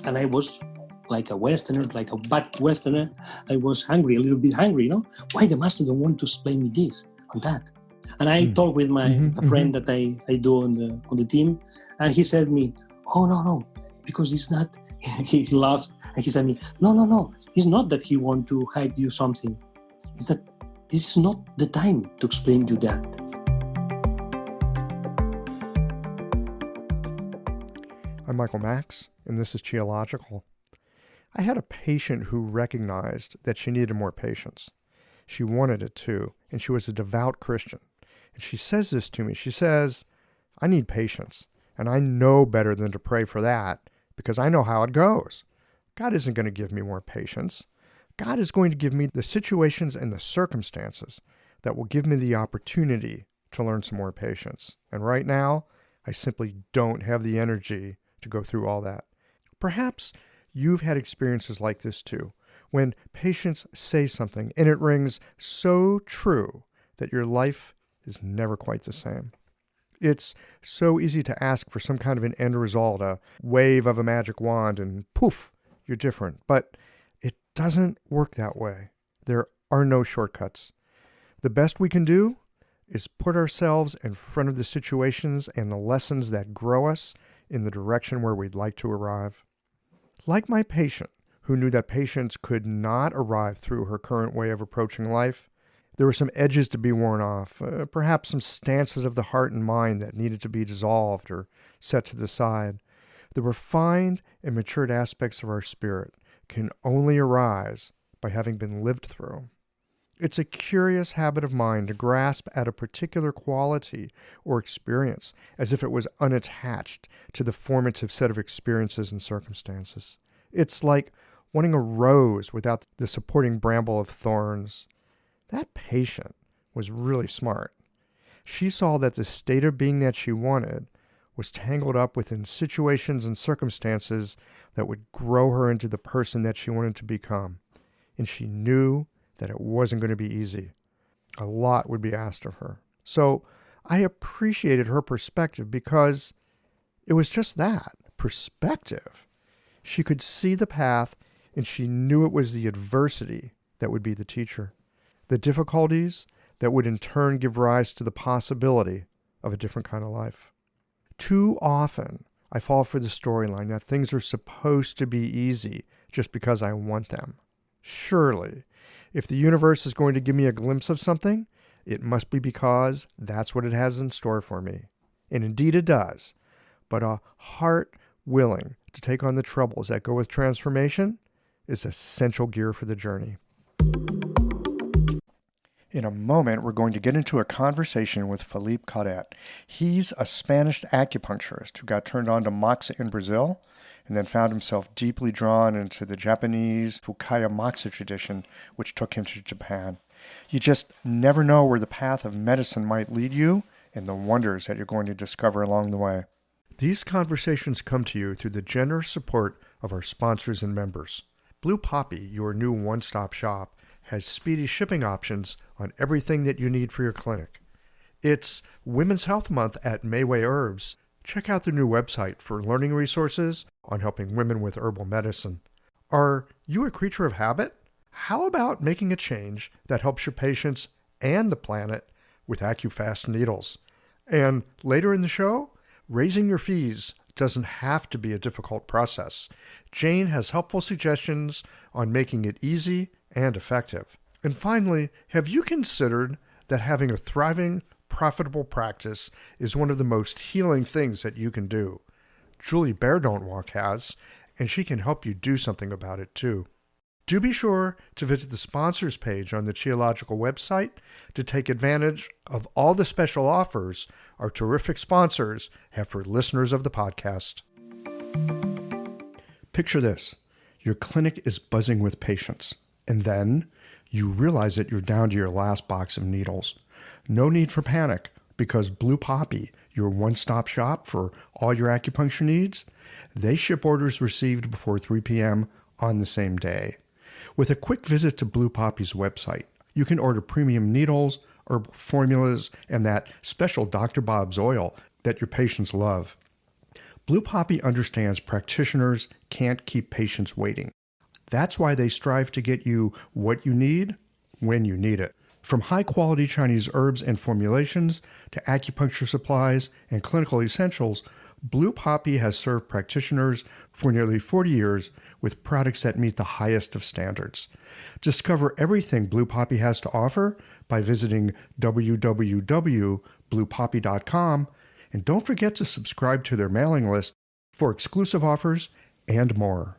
And I was like a Westerner, like a bad Westerner. I was hungry, a little bit hungry, Why the master don't want to explain me this or that? And I talked with a friend that I do on the team, and he said to me, "Oh, no, because it's not." He laughed and he said to me, "No, it's not that he want to hide you something. It's that this is not the time to explain you that." I'm Michael Max, and this is Geological. I had a patient who recognized that she needed more patience. She wanted it too, and she was a devout Christian. And she says this to me. She says, "I need patience, and I know better than to pray for that because I know how it goes. God isn't going to give me more patience. God is going to give me the situations and the circumstances that will give me the opportunity to learn some more patience. And right now, I simply don't have the energy to go through all that." Perhaps you've had experiences like this too, when patients say something and it rings so true that your life is never quite the same. It's so easy to ask for some kind of an end result, a wave of a magic wand, and poof, you're different. But it doesn't work that way. There are no shortcuts. The best we can do is put ourselves in front of the situations and the lessons that grow us in the direction where we'd like to arrive. Like my patient, who knew that patience could not arrive through her current way of approaching life, there were some edges to be worn off, perhaps some stances of the heart and mind that needed to be dissolved or set to the side. The refined and matured aspects of our spirit can only arise by having been lived through. It's a curious habit of mind to grasp at a particular quality or experience as if it was unattached to the formative set of experiences and circumstances. It's like wanting a rose without the supporting bramble of thorns. That patient was really smart. She saw that the state of being that she wanted was tangled up within situations and circumstances that would grow her into the person that she wanted to become. And she knew that it wasn't going to be easy. A lot would be asked of her. So I appreciated her perspective because it was just that, perspective. She could see the path, and she knew it was the adversity that would be the teacher. The difficulties that would in turn give rise to the possibility of a different kind of life. Too often, I fall for the storyline that things are supposed to be easy just because I want them. Surely, if the universe is going to give me a glimpse of something, it must be because that's what it has in store for me. And indeed it does. But a heart willing to take on the troubles that go with transformation is essential gear for the journey. In a moment, we're going to get into a conversation with Felip Caudet. He's a Spanish acupuncturist who got turned on to moxa in Brazil and then found himself deeply drawn into the Japanese Fukaya moxa tradition, which took him to Japan. You just never know where the path of medicine might lead you and the wonders that you're going to discover along the way. These conversations come to you through the generous support of our sponsors and members. Blue Poppy, your new one-stop shop, has speedy shipping options on everything that you need for your clinic. It's Women's Health Month at Mayway Herbs. Check out their new website for learning resources on helping women with herbal medicine. Are you a creature of habit? How about making a change that helps your patients and the planet with AccuFast needles? And later in the show, raising your fees doesn't have to be a difficult process. Jane has helpful suggestions on making it easy and effective. And finally, have you considered that having a thriving, profitable practice is one of the most healing things that you can do? Julie Bear Don't Walk has, and she can help you do something about it too. Do be sure to visit the sponsors page on the Geological website to take advantage of all the special offers our terrific sponsors have for listeners of the podcast. Picture this. Your clinic is buzzing with patients, and then you realize that you're down to your last box of needles. No need for panic, because Blue Poppy, your one-stop shop for all your acupuncture needs, they ship orders received before 3 p.m. on the same day. With a quick visit to Blue Poppy's website, you can order premium needles, herbal formulas, and that special Dr. Bob's oil that your patients love. Blue Poppy understands practitioners can't keep patients waiting. That's why they strive to get you what you need when you need it. From high-quality Chinese herbs and formulations to acupuncture supplies and clinical essentials, Blue Poppy has served practitioners for nearly 40 years with products that meet the highest of standards. Discover everything Blue Poppy has to offer by visiting www.bluepoppy.com, and don't forget to subscribe to their mailing list for exclusive offers and more.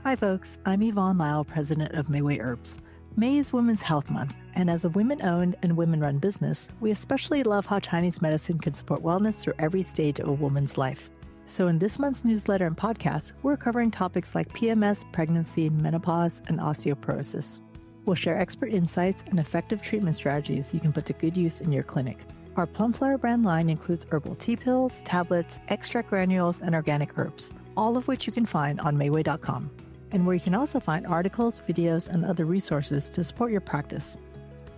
Hi folks, I'm Yvonne Lau, president of Mayway Herbs. May is Women's Health Month, and as a women-owned and women-run business, we especially love how Chinese medicine can support wellness through every stage of a woman's life. So in this month's newsletter and podcast, we're covering topics like PMS, pregnancy, menopause, and osteoporosis. We'll share expert insights and effective treatment strategies you can put to good use in your clinic. Our Plumflower brand line includes herbal tea pills, tablets, extract granules, and organic herbs, all of which you can find on Mayway.com, and where you can also find articles, videos, and other resources to support your practice.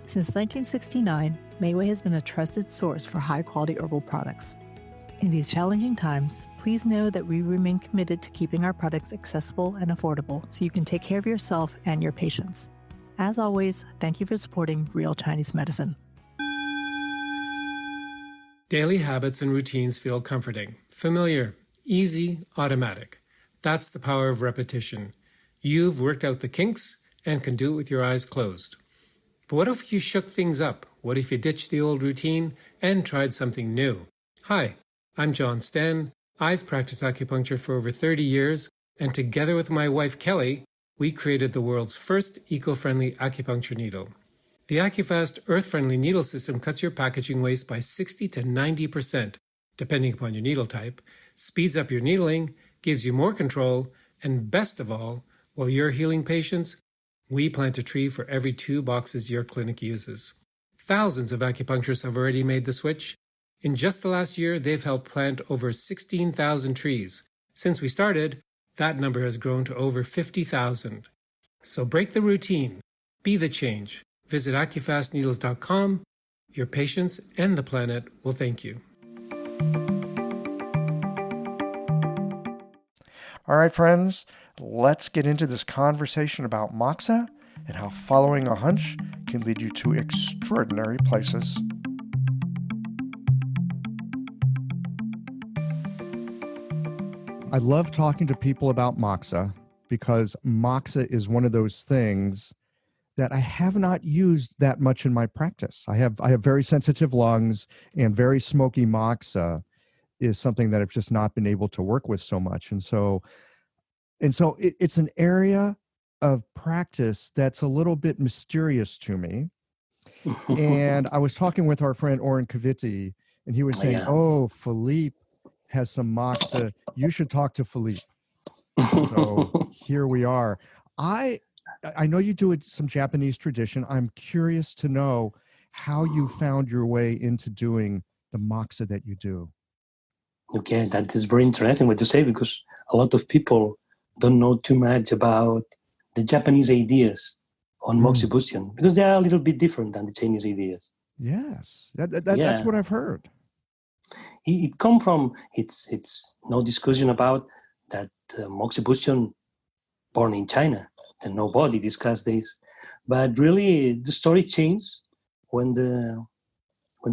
Since 1969, Mayway has been a trusted source for high-quality herbal products. In these challenging times, please know that we remain committed to keeping our products accessible and affordable so you can take care of yourself and your patients. As always, thank you for supporting Real Chinese Medicine. Daily habits and routines feel comforting, familiar, easy, automatic. That's the power of repetition. You've worked out the kinks and can do it with your eyes closed. But what if you shook things up? What if you ditched the old routine and tried something new? Hi, I'm John Sten. I've practiced acupuncture for over 30 years, and together with my wife Kelly, we created the world's first eco-friendly acupuncture needle. The AcuFast earth-friendly needle system cuts your packaging waste by 60 to 90%, depending upon your needle type, speeds up your needling, gives you more control, and best of all, while you're healing patients, we plant a tree for every 2 boxes your clinic uses. Thousands of acupuncturists have already made the switch. In just the last year, they've helped plant over 16,000 trees. Since we started, that number has grown to over 50,000. So break the routine. Be the change. Visit acufastneedles.com. Your patients and the planet will thank you. All right, friends, let's get into this conversation about moxa and how following a hunch can lead you to extraordinary places. I love talking to people about moxa because moxa is one of those things that I have not used that much in my practice. I have very sensitive lungs, and very smoky moxa is something that I've just not been able to work with so much. And so it's an area of practice that's a little bit mysterious to me. And I was talking with our friend Oren Kaviti, and he was saying, "Oh, Felip has some moxa. You should talk to Felip." So here we are. I know you do some Japanese tradition. I'm curious to know how you found your way into doing the moxa that you do. Okay, that is very interesting what you say, because a lot of people don't know too much about the Japanese ideas on Moxibustion, because they are a little bit different than the Chinese ideas. Yes, that's what I've heard. It come from, it's no discussion about that Moxibustion born in China, and nobody discussed this. But really, the story changed when the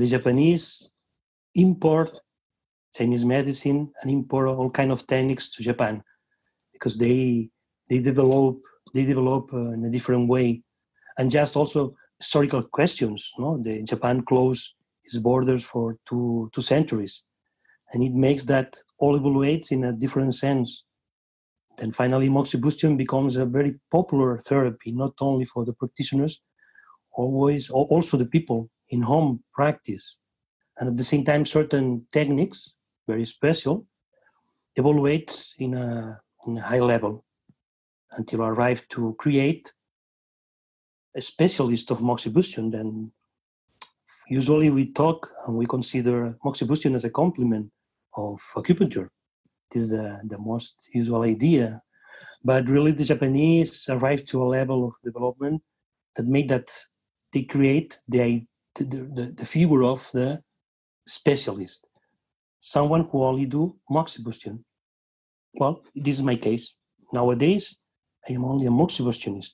Japanese import Chinese medicine and import all kind of techniques to Japan, because they develop in a different way, and just also historical questions. No, Japan closed its borders for two centuries, and it makes that all evaluates in a different sense. Then finally, Moxibustion becomes a very popular therapy, not only for the practitioners, also the people in home practice. And at the same time, certain techniques, very special, evaluate in a high level until I arrive to create a specialist of Moxibustion. Then usually we talk and we consider Moxibustion as a complement of acupuncture. It is the most usual idea. But really the Japanese arrived to a level of development that made that they create the figure of the specialist. someone who only do Moxibustion. Well, this is my case. Nowadays, I am only a Moxibustionist.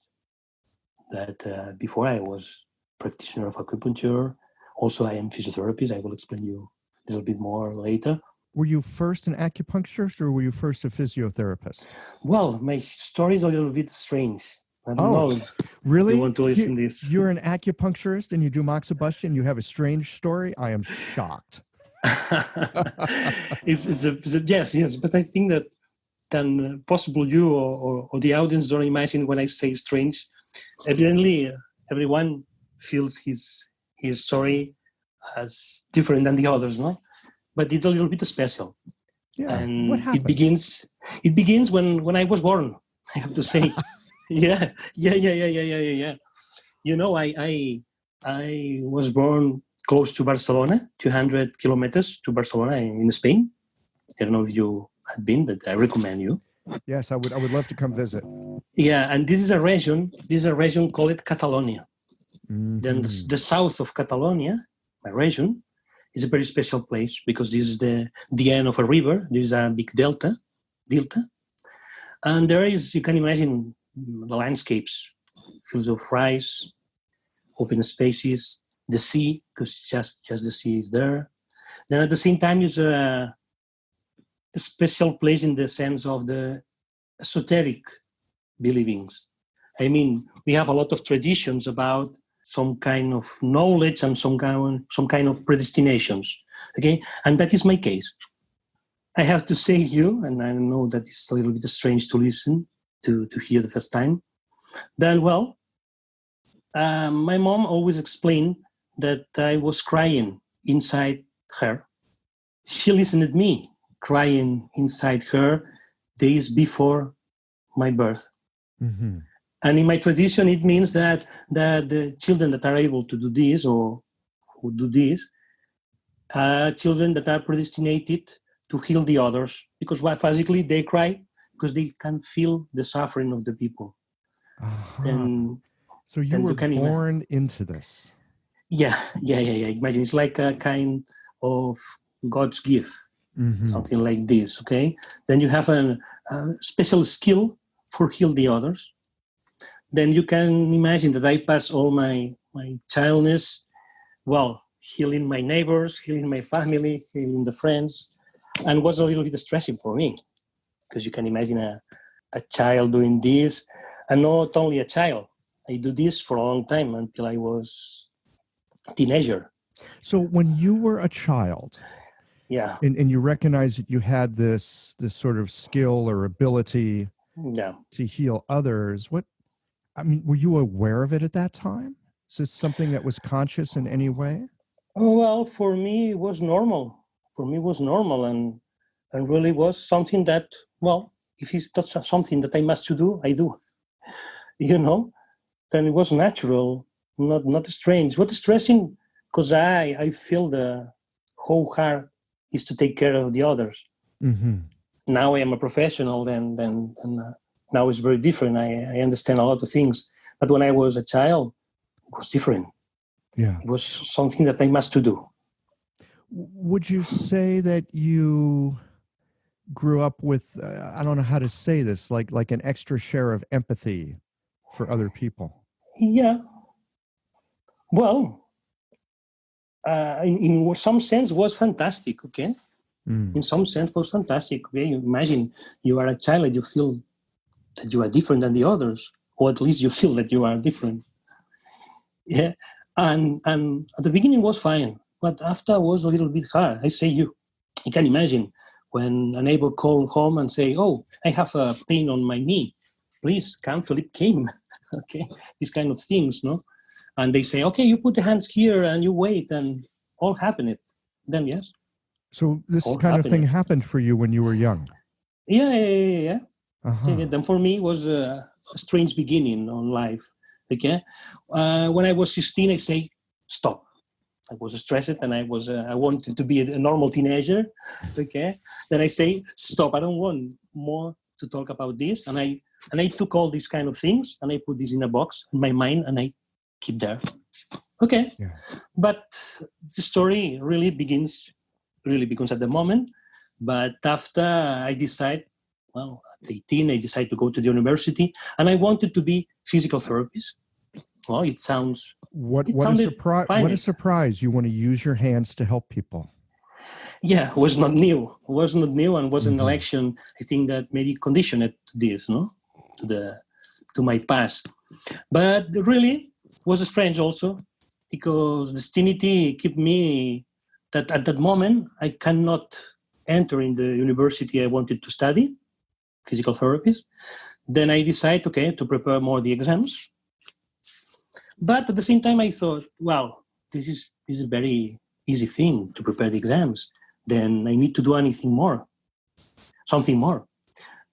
That before I was practitioner of acupuncture. Also, I am physiotherapist. I will explain you a little bit more later. Were you first an acupuncturist or were you first a physiotherapist? Well, my story is a little bit strange. I don't know. Really? You want to listen to this? You're an acupuncturist and you do Moxibustion. You have a strange story. I am shocked. Yes. But I think that then possible you or the audience don't imagine when I say strange. Evidently, everyone feels his story as different than the others, no? But it's a little bit special. Yeah. And what happened? It begins when I was born, I have to say. Yeah. You know, I was born close to Barcelona, 200 kilometers to Barcelona in Spain. I don't know if you have been, but I recommend you. Yes, I would love to come visit. Yeah, and this is a region called Catalonia. Mm-hmm. Then the south of Catalonia, my region, is a very special place because this is the end of a river. There is a big delta, and there is, you can imagine the landscapes, fields of rice, open spaces, the sea, because just the sea is there. Then at the same time is a special place in the sense of the esoteric believings. I mean, we have a lot of traditions about some kind of knowledge and some kind of predestinations. Okay, and that is my case. I have to say you, and I know that it's a little bit strange to listen to hear the first time. Then, well, my mom always explained that I was crying inside her. She listened to me crying inside her days before my birth. Mm-hmm. And in my tradition, it means that the children that are able to do this or who do this are children that are predestinated to heal the others, because physically they cry because they can feel the suffering of the people. Uh-huh. So you were born into this. Yeah. Imagine it's like a kind of God's gift, something like this, okay? Then you have a special skill for heal the others. Then you can imagine that I pass all my childness, well, healing my neighbors, healing my family, healing the friends, and it was a little bit stressing for me, because you can imagine a child doing this, and not only a child. I do this for a long time until I was a teenager. So when you were a child, yeah, and you recognized that you had this sort of skill or ability to heal others, were you aware of it at that time? Is this something that was conscious in any way? Oh, well, for me, it was normal. And really was something that, well, if it's not something that I must to do, I do. You know? Then it was natural, not strange. What is stressing? Because I feel the whole heart is to take care of the others. Mm-hmm. Now I am a professional, and now it's very different. I understand a lot of things. But when I was a child, it was different. Yeah. It was something that I must to do. Would you say that you grew up with, I don't know how to say this, like an extra share of empathy for other people? Yeah. Well, in some sense, it was fantastic, okay? In some sense, it was fantastic, okay? You imagine you are a child and you feel that you are different than the others, or at least you feel that you are different. Yeah. And at the beginning it was fine, but after it was a little bit hard. I say you can imagine when a neighbor called home and say, "Oh, I have a pain on my knee. Please come, Felip came." Okay, these kind of things, no? And they say, "Okay, you put the hands here and you wait," and all happened. Then yes. So this all kind of thing happened for you when you were young. Yeah. Uh-huh. Then for me it was a strange beginning on life. Okay, when I was 16, I say stop. I was stressed and I wanted to be a normal teenager. Okay, then I say stop. I don't want more to talk about this, and I took all these kind of things and I put this in a box in my mind and I keep there. Okay, yeah. But the story really begins really beckons at the moment. But after I decide, well, at 18, I decided to go to the university, and I wanted to be physical therapist. Well, it sounds... What a surprise. You want to use your hands to help people. Yeah, it was not new. It was not new, and was an election, I think, that maybe conditioned to this, no? To my past. But really, it was strange also, because destiny kept me that at that moment, I cannot enter in the university I wanted to study, physical therapist. Then I decided, okay, to prepare more the exams. But at the same time, I thought, wow, this is a very easy thing to prepare the exams. Then I need to do something more.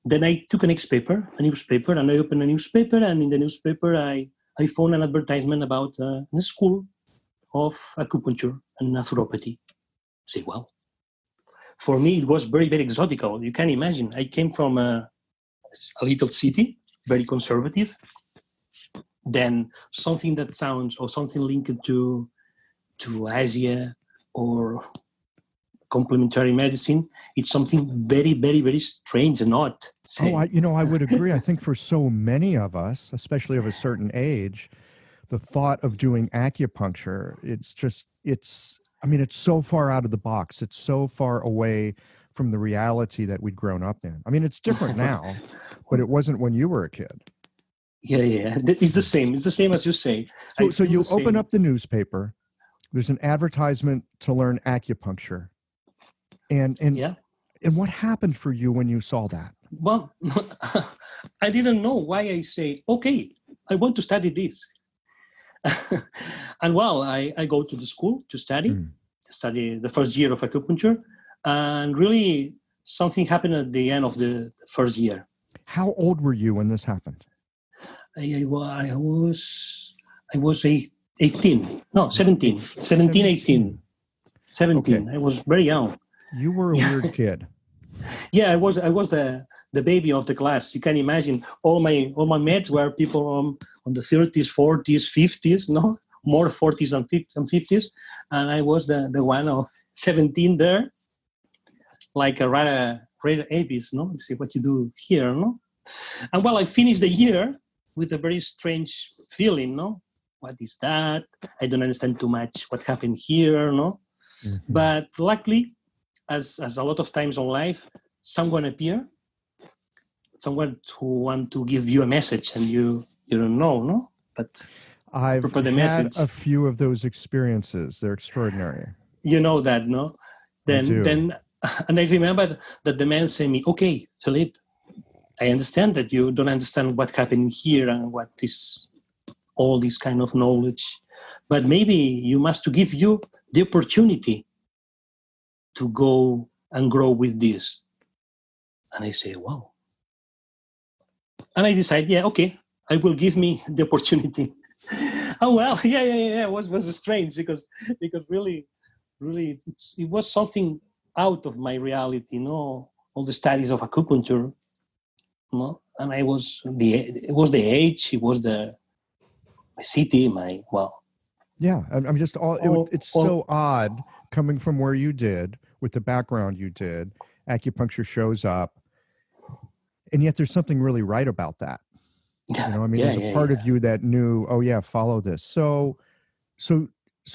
Then I took a newspaper, and I opened a newspaper, and in the newspaper, I found an advertisement about the school of acupuncture and naturopathy. I say, wow. For me, it was very, very exotical. You can imagine. I came from a little city, very conservative. Then something that sounds, or something linked to Asia or complementary medicine, it's something very, very, very strange and odd. I would agree. I think for so many of us, especially of a certain age, the thought of doing acupuncture, it's so far out of the box. It's so far away from the reality that we'd grown up in. I mean, it's different now, but it wasn't when you were a kid. Yeah. It's the same. It's the same as you say. So you open up the newspaper, there's an advertisement to learn acupuncture. And what happened for you when you saw that? Well, I didn't know why I say, okay, I want to study this. And well, I go to the school to study the first year of acupuncture. And really something happened at the end of the first year. How old were you when this happened? I was 18. No, 17. 17, 18. 17. Okay. I was very young. You were a weird kid. Yeah, I was the baby of the class. You can imagine all my mates were people on the 30s, 40s, 50s, no? More 40s than 50s. And I was the one of 17 there, like a rare abyss, no? You see what you do here, no? And well, I finished the year with a very strange feeling, no? What is that? I don't understand too much what happened here, no? Mm-hmm. But luckily, as a lot of times in life, someone appear, someone who want to give you a message, and you don't know, no? But I've had a few of those experiences. They're extraordinary. You know that, no? And I remember that the man said me, okay, Felip, I understand that you don't understand what happened here and what is all this kind of knowledge, but maybe you must to give you the opportunity to go and grow with this. And I say, wow. And I decide, yeah, okay, I will give me the opportunity. Oh, well, yeah. It was strange because really, it was something out of my reality, no? All the studies of acupuncture, no? And it was the age, it was my city, Yeah, I'm just it's so odd coming from where you did, with the background you did. Acupuncture shows up, and yet there's something really right about that. Yeah. You know, I mean, there's a part of you that knew, oh yeah, follow this. So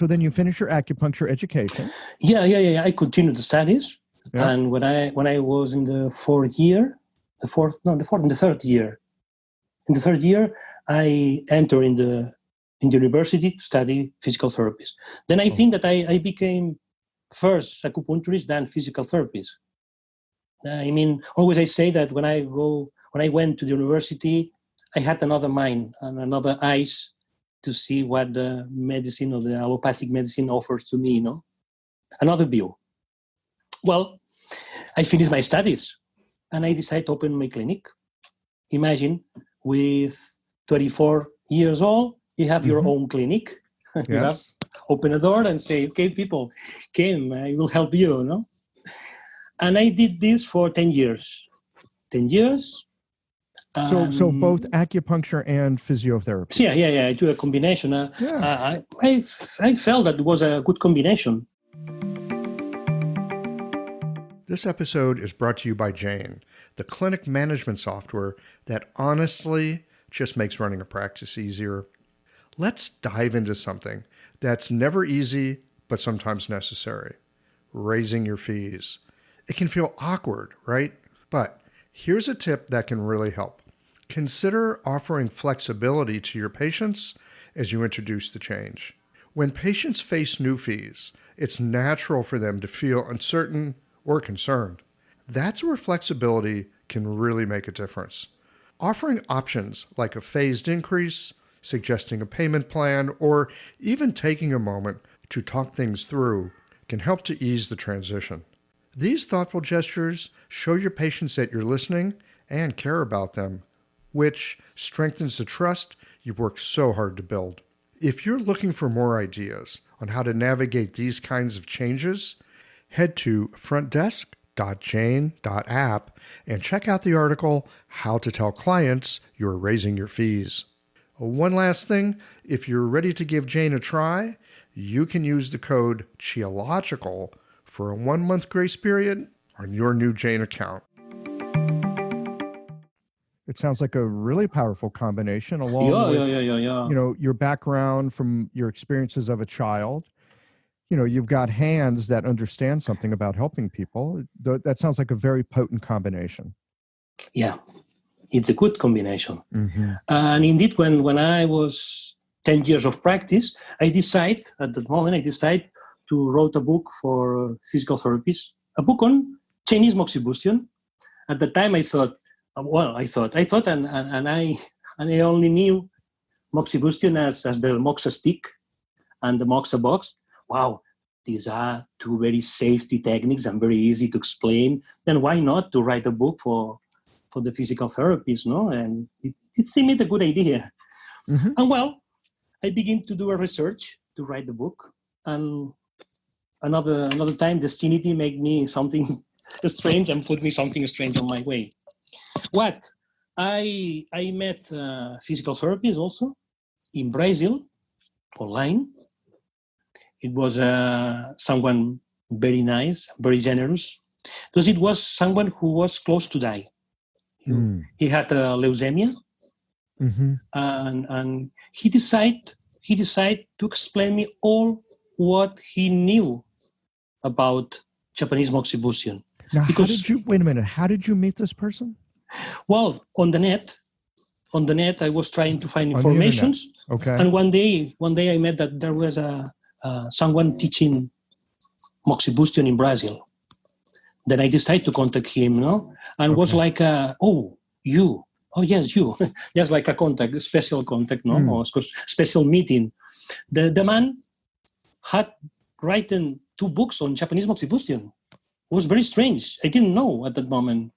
then you finish your acupuncture education. Yeah. I continued the studies, and when I was in the third year, I entered in the university to study physical therapist. Then I think that I became first acupuncturist than physical therapist. I mean, always I say that when I went to the university, I had another mind and another eyes to see what the medicine or the allopathic medicine offers to me, another view. Well, I finished my studies and I decided to open my clinic. Imagine, with 24 years old, you have your own clinic. Yes. You have open a door and say, okay, people, come, I will help you, no? And I did this for 10 years. 10 years. So both acupuncture and physiotherapy. Yeah. I do a combination. I felt that it was a good combination. This episode is brought to you by Jane, the clinic management software that honestly just makes running a practice easier. Let's dive into something that's never easy, but sometimes necessary: raising your fees. It can feel awkward, right? But here's a tip that can really help. Consider offering flexibility to your patients as you introduce the change. When patients face new fees, it's natural for them to feel uncertain or concerned. That's where flexibility can really make a difference. Offering options like a phased increase, suggesting a payment plan, or even taking a moment to talk things through can help to ease the transition. These thoughtful gestures show your patients that you're listening and care about them, which strengthens the trust you've worked so hard to build. If you're looking for more ideas on how to navigate these kinds of changes, head to frontdesk.jane.app and check out the article, How to Tell Clients You're Raising Your Fees. One last thing, if you're ready to give Jane a try, you can use the code CHEOLOGICAL for a 1-month grace period on your new Jane account. It sounds like a really powerful combination along with your background from your experiences of a child. You've got hands that understand something about helping people. That sounds like a very potent combination. Yeah, it's a good combination. Mm-hmm. And indeed, when I was 10 years of practice, at that moment, I decided to write a book for physical therapists, a book on Chinese Moxibustion. At the time, I thought, and I only knew Moxibustion as the moxa stick and the moxa box. Wow, these are two very safety techniques and very easy to explain. Then why not to write a book for the physical therapists, no? And it seemed a good idea. Mm-hmm. And I began to do a research to write the book. And another time, destiny made me something strange and put me something strange on my way. I met physical therapists also in Brazil, online. It was someone very nice, very generous, because it was someone who was close to die. He had leukemia, mm-hmm. and he decided to explain me all what he knew about Japanese Moxibustion. Now, wait a minute, how did you meet this person? Well, on the net, I was trying to find information. Okay. And one day I met that there was someone teaching Moxibustion in Brazil. Then I decided to contact him, and was like, you. Oh, yes, you. Just like a contact, a special contact, or special meeting. The man had written 2 books on Japanese Moxibustion. It was very strange. I didn't know at that moment.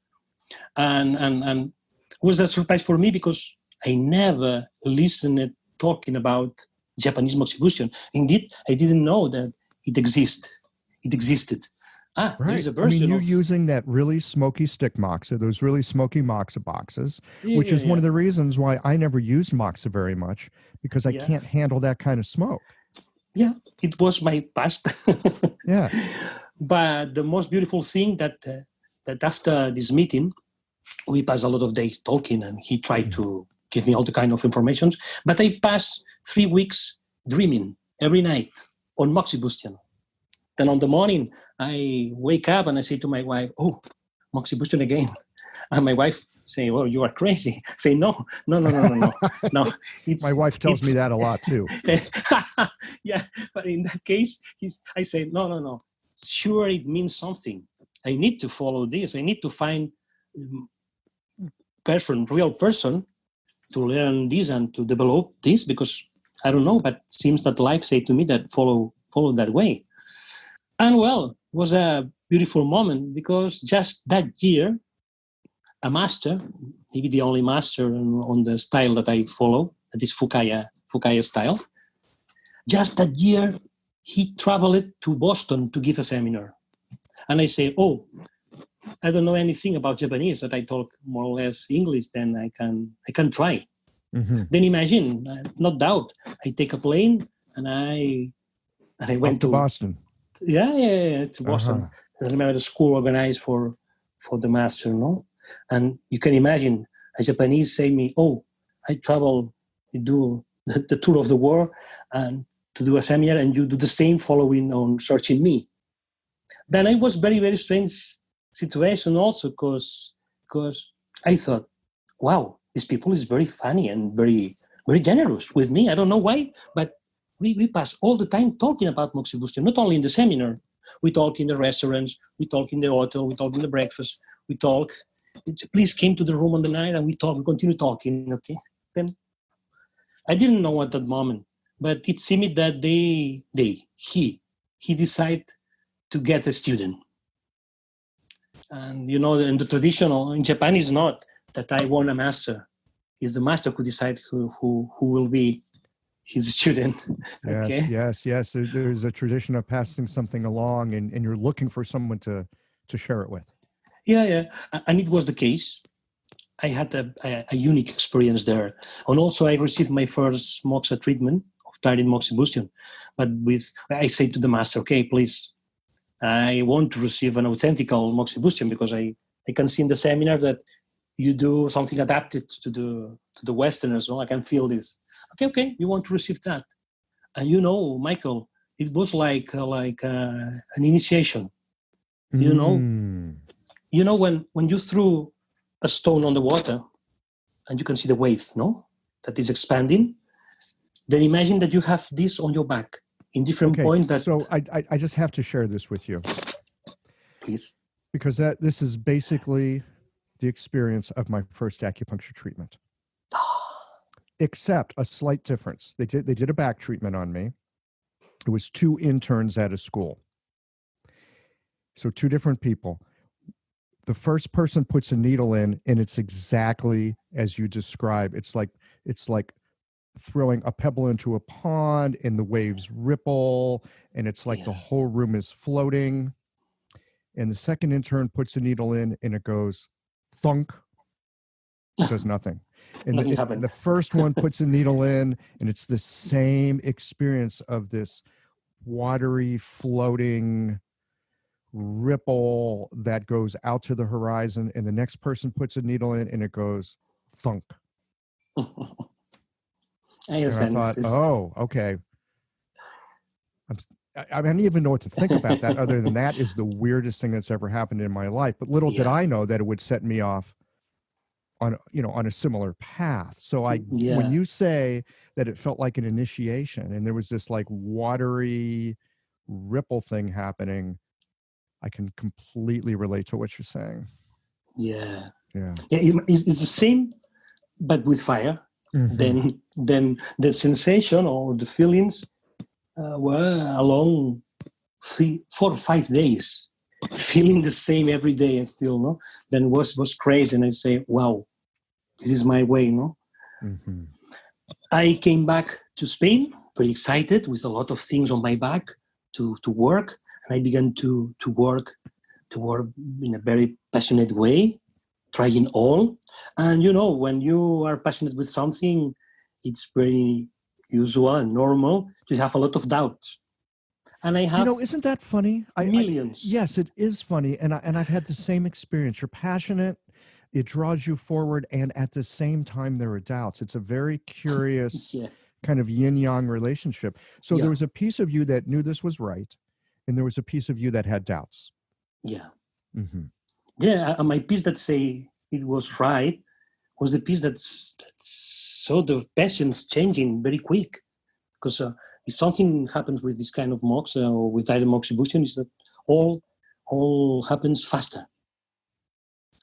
And it was a surprise for me because I never listened talking about Japanese Moxibustion. Indeed, I didn't know that it existed. Right. There's a version you're using that really smoky stick moxa, those really smoky moxa boxes, which is one of the reasons why I never used moxa very much, because I can't handle that kind of smoke. Yeah, it was my past. Yes. But the most beautiful thing that after this meeting, we passed a lot of days talking, and he tried to give me all the kind of information. But I passed 3 weeks dreaming every night on Moxibustion. Then on the morning, I wake up and I say to my wife, "Oh, Moxibustion again." And my wife say, "Well, you are crazy." I say, No. No. My wife tells me that a lot too. Yeah, but in that case, I say, no. Sure, it means something. I need to follow this. I need to find real person to learn this and to develop this, because I don't know, but it seems that life said to me that follow that way. And it was a beautiful moment, because just that year, a master, maybe the only master on the style that I follow, that is Fukaya style, just that year, he traveled to Boston to give a seminar. And I say, I don't know anything about Japanese, but I talk more or less English, then I can try. Mm-hmm. Then imagine, not doubt, I take a plane and I went to Boston. Yeah, to Boston. I remember the school organized for the master, no? And you can imagine a Japanese say me, oh, I travel, you do the tour of the world and to do a seminar, and you do the same following on searching me. Then it was very, very strange situation also because I thought, wow, these people is very funny and very, very generous with me. I don't know why, but we pass all the time talking about Moxibustion, not only in the seminar. We talk in the restaurants, we talk in the hotel, we talk in the breakfast, we talk. Please came to the room on the night and we continue talking, okay? Then I didn't know at that moment, but it seemed that he decided to get a student. And in the traditional, in Japan is not that I want a master. It's the master who decide who will be his student. Okay? Yes. There's a tradition of passing something along and you're looking for someone to share it with. Yeah. And it was the case. I had a unique experience there. And also I received my first moxa treatment of Trident Moxibustion. But I say to the master, okay, please, I want to receive an authentic Moxibustion because I can see in the seminar that you do something adapted to the Westerners. I can feel this. Okay, you want to receive that. And Michael, it was like an initiation. When you threw a stone on the water and you can see the wave, that is expanding, then imagine that you have this on your back in different points. So I just have to share this with you. Please. Because this is basically the experience of my first acupuncture treatment. Except a slight difference. They did a back treatment on me. It was 2 interns at a school. So 2 different people. The first person puts a needle in and it's exactly as you describe. It's like throwing a pebble into a pond and the waves ripple and it's like the whole room is floating. And the second intern puts a needle in and it goes thunk. It does nothing. And the first one puts a needle in and it's the same experience of this watery floating ripple that goes out to the horizon, and the next person puts a needle in and it goes thunk. I thought, oh, okay. I don't even know what to think about that other than that is the weirdest thing that's ever happened in my life. But little did I know that it would set me off on a similar path. So when you say that it felt like an initiation and there was this like watery ripple thing happening, I can completely relate to what you're saying. Yeah. It's the same, but with fire. Mm-hmm. Then the sensation or the feelings were along 4 or 5 days, feeling the same every day and still, Then was crazy, and I say, wow, this is my way, Mm-hmm. I came back to Spain, very excited, with a lot of things on my back to work. And I began to work in a very passionate way, trying all. And, when you are passionate with something, it's very usual and normal to have a lot of doubts. And I have, isn't that funny? Millions. Yes, it is funny. And I've had the same experience. You're passionate. It draws you forward. And at the same time, there are doubts. It's a very curious kind of yin-yang relationship. So there was a piece of you that knew this was right. And there was a piece of you that had doubts. Yeah. Mm-hmm. Yeah, my piece that say it was right was the piece that saw the passions changing very quick. Because if something happens with this kind of moxa or with Trident Moxibustion, is that all happens faster.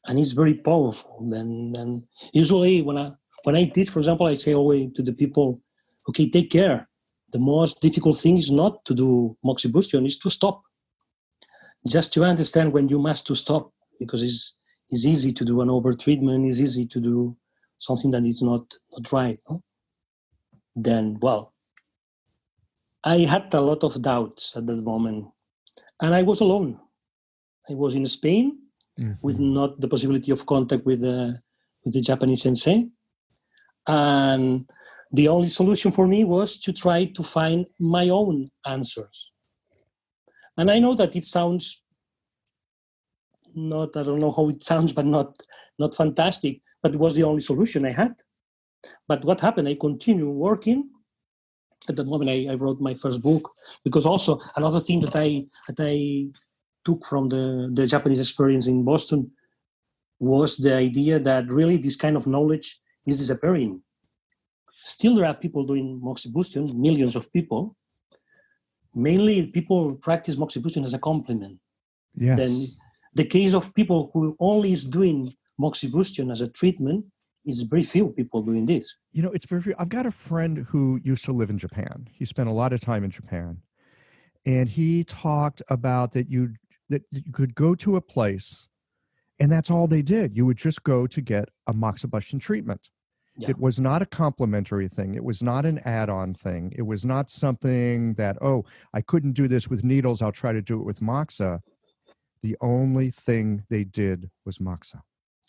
And it's very powerful. And usually when I teach, for example, I say always to the people, okay, take care. The most difficult thing is not to do Moxibustion, is to stop. Just to understand when you must to stop, because it's easy to do an over-treatment, it's easy to do something that is not right. Then, I had a lot of doubts at that moment. And I was alone. I was in Spain with not the possibility of contact with the Japanese sensei. And the only solution for me was to try to find my own answers. And I know that it sounds not, I don't know how it sounds, but not fantastic. But it was the only solution I had. But what happened? I continued working. At that moment, I wrote my first book, because also another thing that I took from the Japanese experience in Boston was the idea that really this kind of knowledge is disappearing. Still, there are people doing Moxibustion, millions of people. Mainly, people practice Moxibustion as a complement. Yes. Then the case of people who only is doing Moxibustion as a treatment is very few people doing this. You know, it's very few. I've got a friend who used to live in Japan. He spent a lot of time in Japan. And he talked about that you could go to a place and that's all they did. You would just go to get a Moxibustion treatment. Yeah. It was not a complementary thing. It was not an add-on thing. It was not something that, oh, I couldn't do this with needles, I'll try to do it with moxa. The only thing they did was moxa.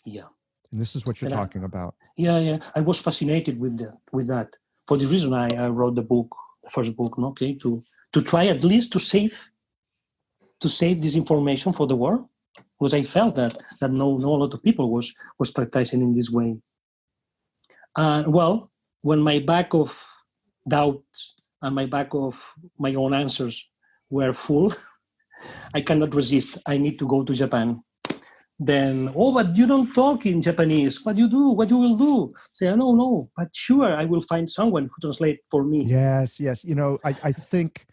Yeah. And this is what you're talking about. Yeah. I was fascinated with that. For the reason I wrote the first book, okay, to try at least to save this information for the world, because I felt that no lot of people was practicing in this way. Well, when my bag of doubt and my bag of my own answers were full, I cannot resist. I need to go to Japan. Then, but you don't talk in Japanese. What you do? What you will do? Say, no, but sure, I will find someone who translate for me. Yes. You know, I think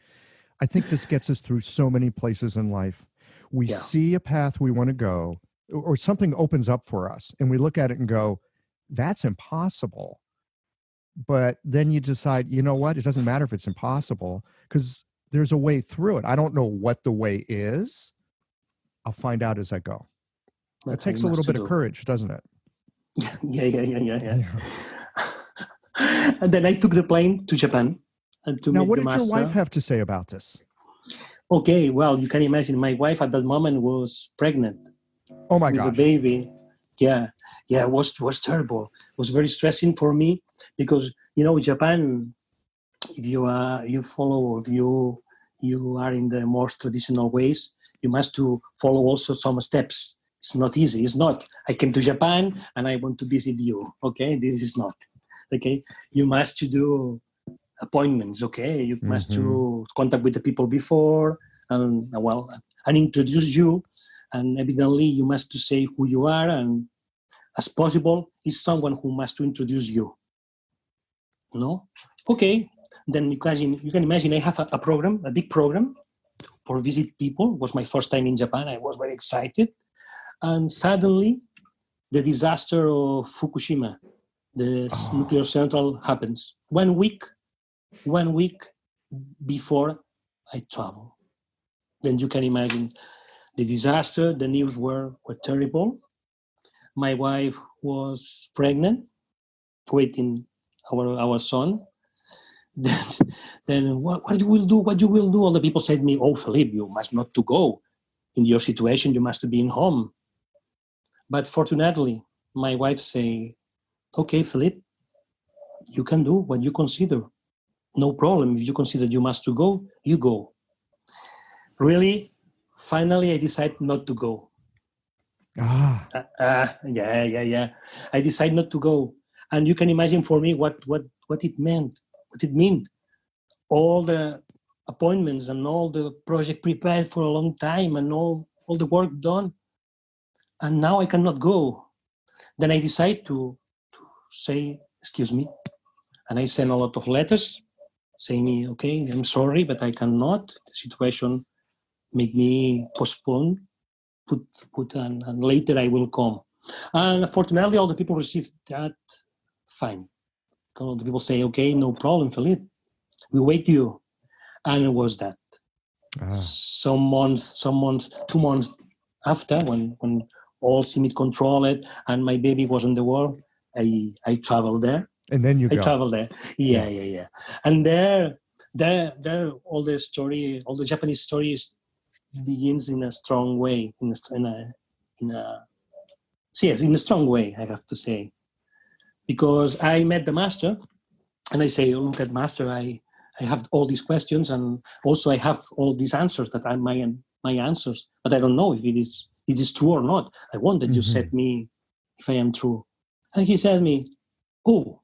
this gets us through so many places in life. We see a path we want to go, or something opens up for us, and we look at it and go, that's impossible. But then you decide, you know what? It doesn't matter if it's impossible, because there's a way through it. I don't know what the way is. I'll find out as I go. It takes a little bit of courage, doesn't it? Yeah. And then I took the plane to Japan. Now, what did your wife have to say about this? Okay, well, you can imagine my wife at that moment was pregnant. Oh my gosh. With a baby. Yeah, it was terrible. It was very stressing for me because, Japan, if you are in the most traditional ways, you must to follow also some steps. It's not easy. It's not, I came to Japan and I want to visit you. Okay, this is not. Okay, you must to do appointments. Okay, you must to contact with the people before and introduce you. And evidently you must to say who you are, and as possible is someone who must to introduce you. No? Okay, then you can imagine I have a program, a big program for visit people. It was my first time in Japan. I was very excited. And suddenly the disaster of Fukushima, the nuclear central happens. 1 week before I travel. Then you can imagine the disaster, the news were terrible. My wife was pregnant, waiting our son. Then what you will do? What you will do? All the people said to me, "Oh, Felip, you must not to go. In your situation, you must be in home." But fortunately, my wife say, "Okay, Felip, you can do what you consider. No problem. If you consider you must to go, you go." Really. Finally, I decided not to go. Yeah. I decided not to go. And you can imagine for me what it meant, what it meant. All the appointments and all the project prepared for a long time and all the work done. And now I cannot go. Then I decided to say, excuse me. And I sent a lot of letters saying, okay, I'm sorry, but I cannot. The situation make me postpone, put and later I will come. And fortunately, all the people received that fine. All the people say, okay, no problem, Felip. We wait you. And it was that. Some months, 2 months after, when all seemed controlled and my baby was in the world, I traveled there. And then I traveled there. Yeah. And there all the story, all the Japanese stories begins in a strong way, in a strong way, I have to say, because I met the master, and I say, look at master, I have all these questions, and also I have all these answers that are my answers, but I don't know if is this true or not? I want that you said me if I am true. And he said me, oh,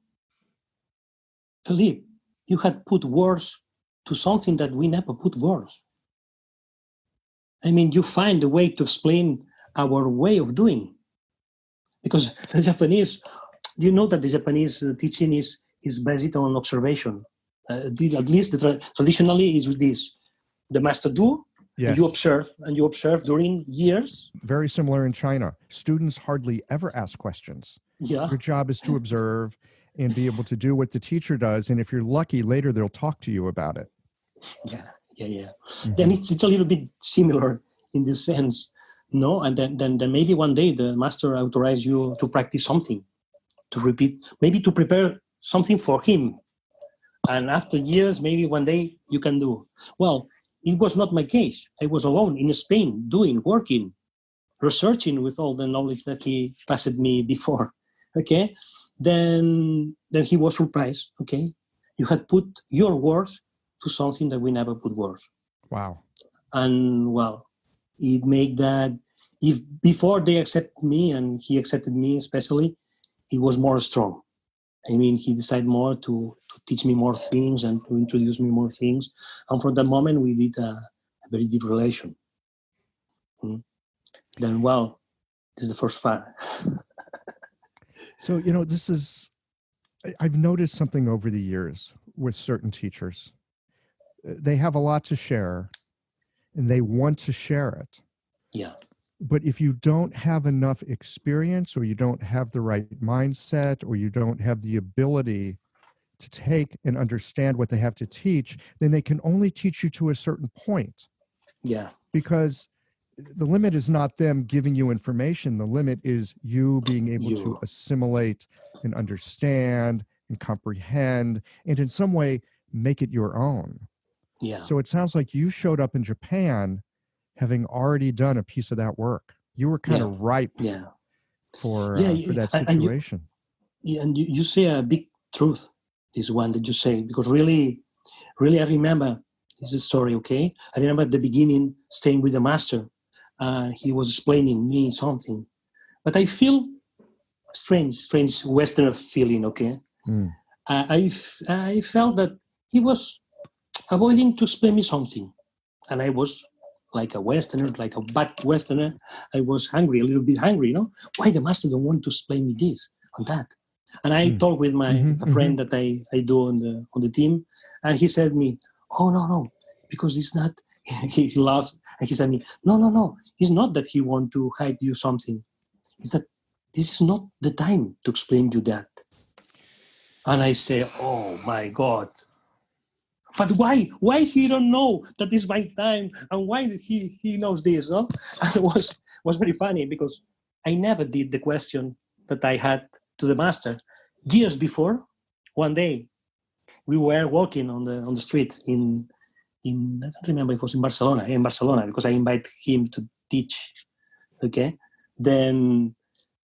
Felip, you had put words to something that we never put words. I mean, you find a way to explain our way of doing. Because the Japanese, you know that the Japanese teaching is based on observation. At least traditionally is with this. The master do, yes. and you observe during years. Very similar in China. Students hardly ever ask questions. Yeah. Your job is to observe and be able to do what the teacher does. And if you're lucky, later they'll talk to you about it. Yeah. Then it's a little bit similar in this sense, no? And then maybe one day the master authorizes you to practice something, to repeat, maybe to prepare something for him. And after years, maybe one day you can do. Well, it was not my case. I was alone in Spain, working, researching with all the knowledge that he passed me before. Okay? Then he was surprised. Okay? You had put your words to something that we never put words. Wow. And well, it made that if before they accept me and he accepted me especially, he was more strong. I mean, he decided more to teach me more things and to introduce me more things. And from that moment, we did a very deep relation. Then, well, this is the first part. So, I've noticed something over the years with certain teachers. They have a lot to share and they want to share it. Yeah. But if you don't have enough experience or you don't have the right mindset or you don't have the ability to take and understand what they have to teach, then they can only teach you to a certain point. Yeah. Because the limit is not them giving you information. The limit is you being able to assimilate and understand and comprehend and in some way make it your own. Yeah. So it sounds like you showed up in Japan having already done a piece of that work. You were kind of ripe for that situation. And you say a big truth, this one that you say, because really I remember this story, okay? I remember at the beginning staying with the master. He was explaining me something. But I feel strange Westerner feeling, okay? I felt that he was avoiding to explain me something. And I was like a Westerner, like a bad Westerner. I was a little bit hungry, Why the master don't want to explain me this and that? And I talked with my friend that I do on the team. And he said me, oh, no, because it's not, he laughed and he said me, no, it's not that he want to hide you something. It's that this is not the time to explain you that. And I say, oh my God. But why he don't know that it's my time and why he knows this, no? And it was very funny because I never did the question that I had to the master. Years before, one day, we were walking on the street in I don't remember if it was in Barcelona, because I invited him to teach, okay? Then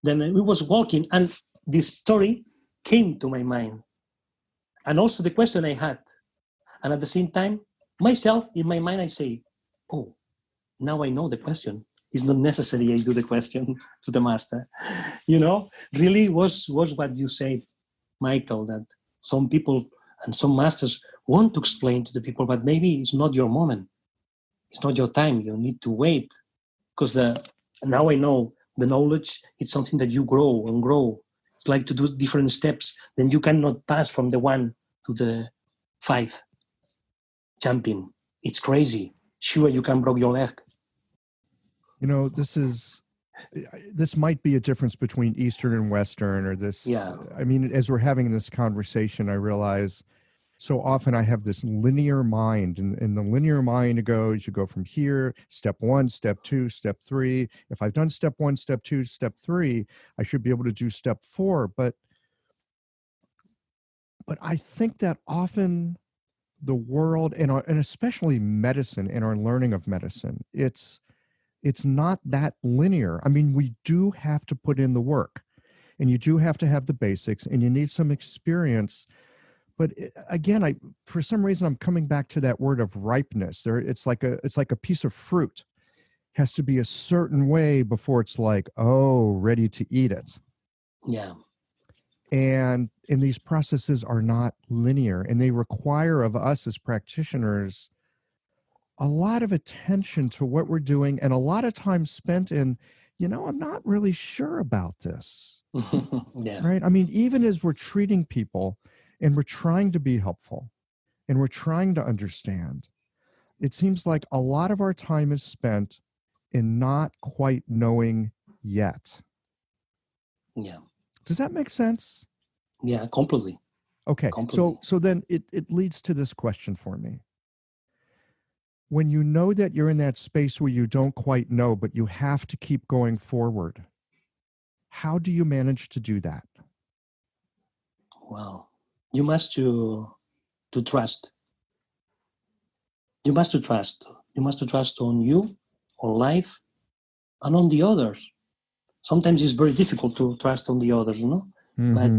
we was walking and this story came to my mind. And also the question I had. And at the same time, myself, in my mind, I say, oh, now I know the question. It's not necessary I do the question to the master. Really was what you said, Michael, that some people and some masters want to explain to the people, but maybe it's not your moment. It's not your time. You need to wait. Because now I know the knowledge, it's something that you grow and grow. It's like to do different steps. Then you cannot pass from the 1 to the 5. Jumping. It's crazy. Sure, you can break your leg. This might be a difference between Eastern and Western or this. Yeah. I mean, as we're having this conversation, I realize so often I have this linear mind and the linear mind goes, you go from here, step 1, step 2, step 3. If I've done step 1, step 2, step 3, I should be able to do step 4. But I think that often the world and especially medicine and our learning of medicine, it's not that linear. I mean, we do have to put in the work and you do have to have the basics and you need some experience. But again, for some reason, I'm coming back to that word of ripeness. It's like a piece of fruit. has to be a certain way before it's like, oh, ready to eat it. Yeah. And these processes are not linear, and they require of us as practitioners a lot of attention to what we're doing and a lot of time spent in, I'm not really sure about this. Yeah. Right? I mean, even as we're treating people and we're trying to be helpful and we're trying to understand, it seems like a lot of our time is spent in not quite knowing yet. Yeah. Does that make sense? Yeah, completely. Okay. Completely. So then it leads to this question for me. When you know that you're in that space where you don't quite know, but you have to keep going forward, how do you manage to do that? Wow. You must to trust. You must to trust. You must to trust on you, on life, and on the others. Sometimes it's very difficult to trust on the others, But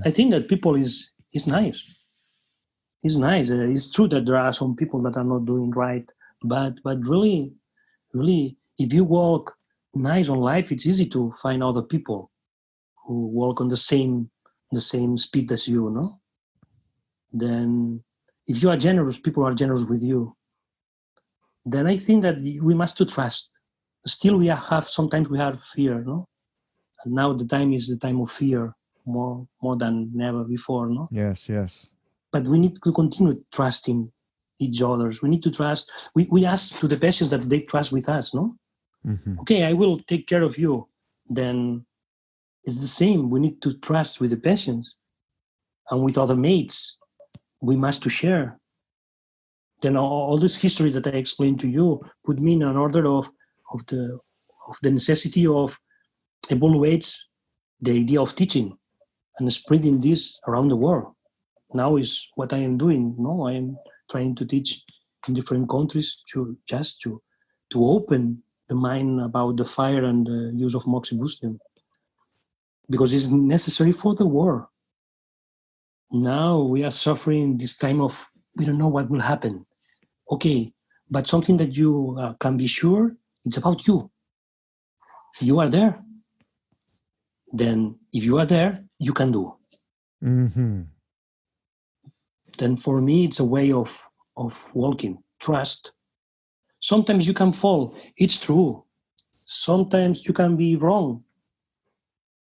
I think that people is nice. It's nice. It's true that there are some people that are not doing right, but really, if you walk nice on life, it's easy to find other people who walk on the same speed as you, Then, if you are generous, people are generous with you. Then I think that we must to trust. Still, sometimes we have fear, And now the time is the time of fear more than ever before, Yes. But we need to continue trusting each other. We need to trust. We ask to the patients that they trust with us, no? Okay, I will take care of you. Then it's the same. We need to trust with the patients and with other mates. We must to share. Then all this history that I explained to you put me in an order of the necessity of evaluates the idea of teaching and spreading this around the world. Now is what I am doing. No, I am trying to teach in different countries to open the mind about the fire and the use of Moxibustion, because it's necessary for the war. Now we are suffering this time of we don't know what will happen. Okay, but something that you can be sure, it's about you. You are there. Then if you are there, you can do. Then for me, it's a way of walking. Trust. Sometimes you can fall. It's true. Sometimes you can be wrong.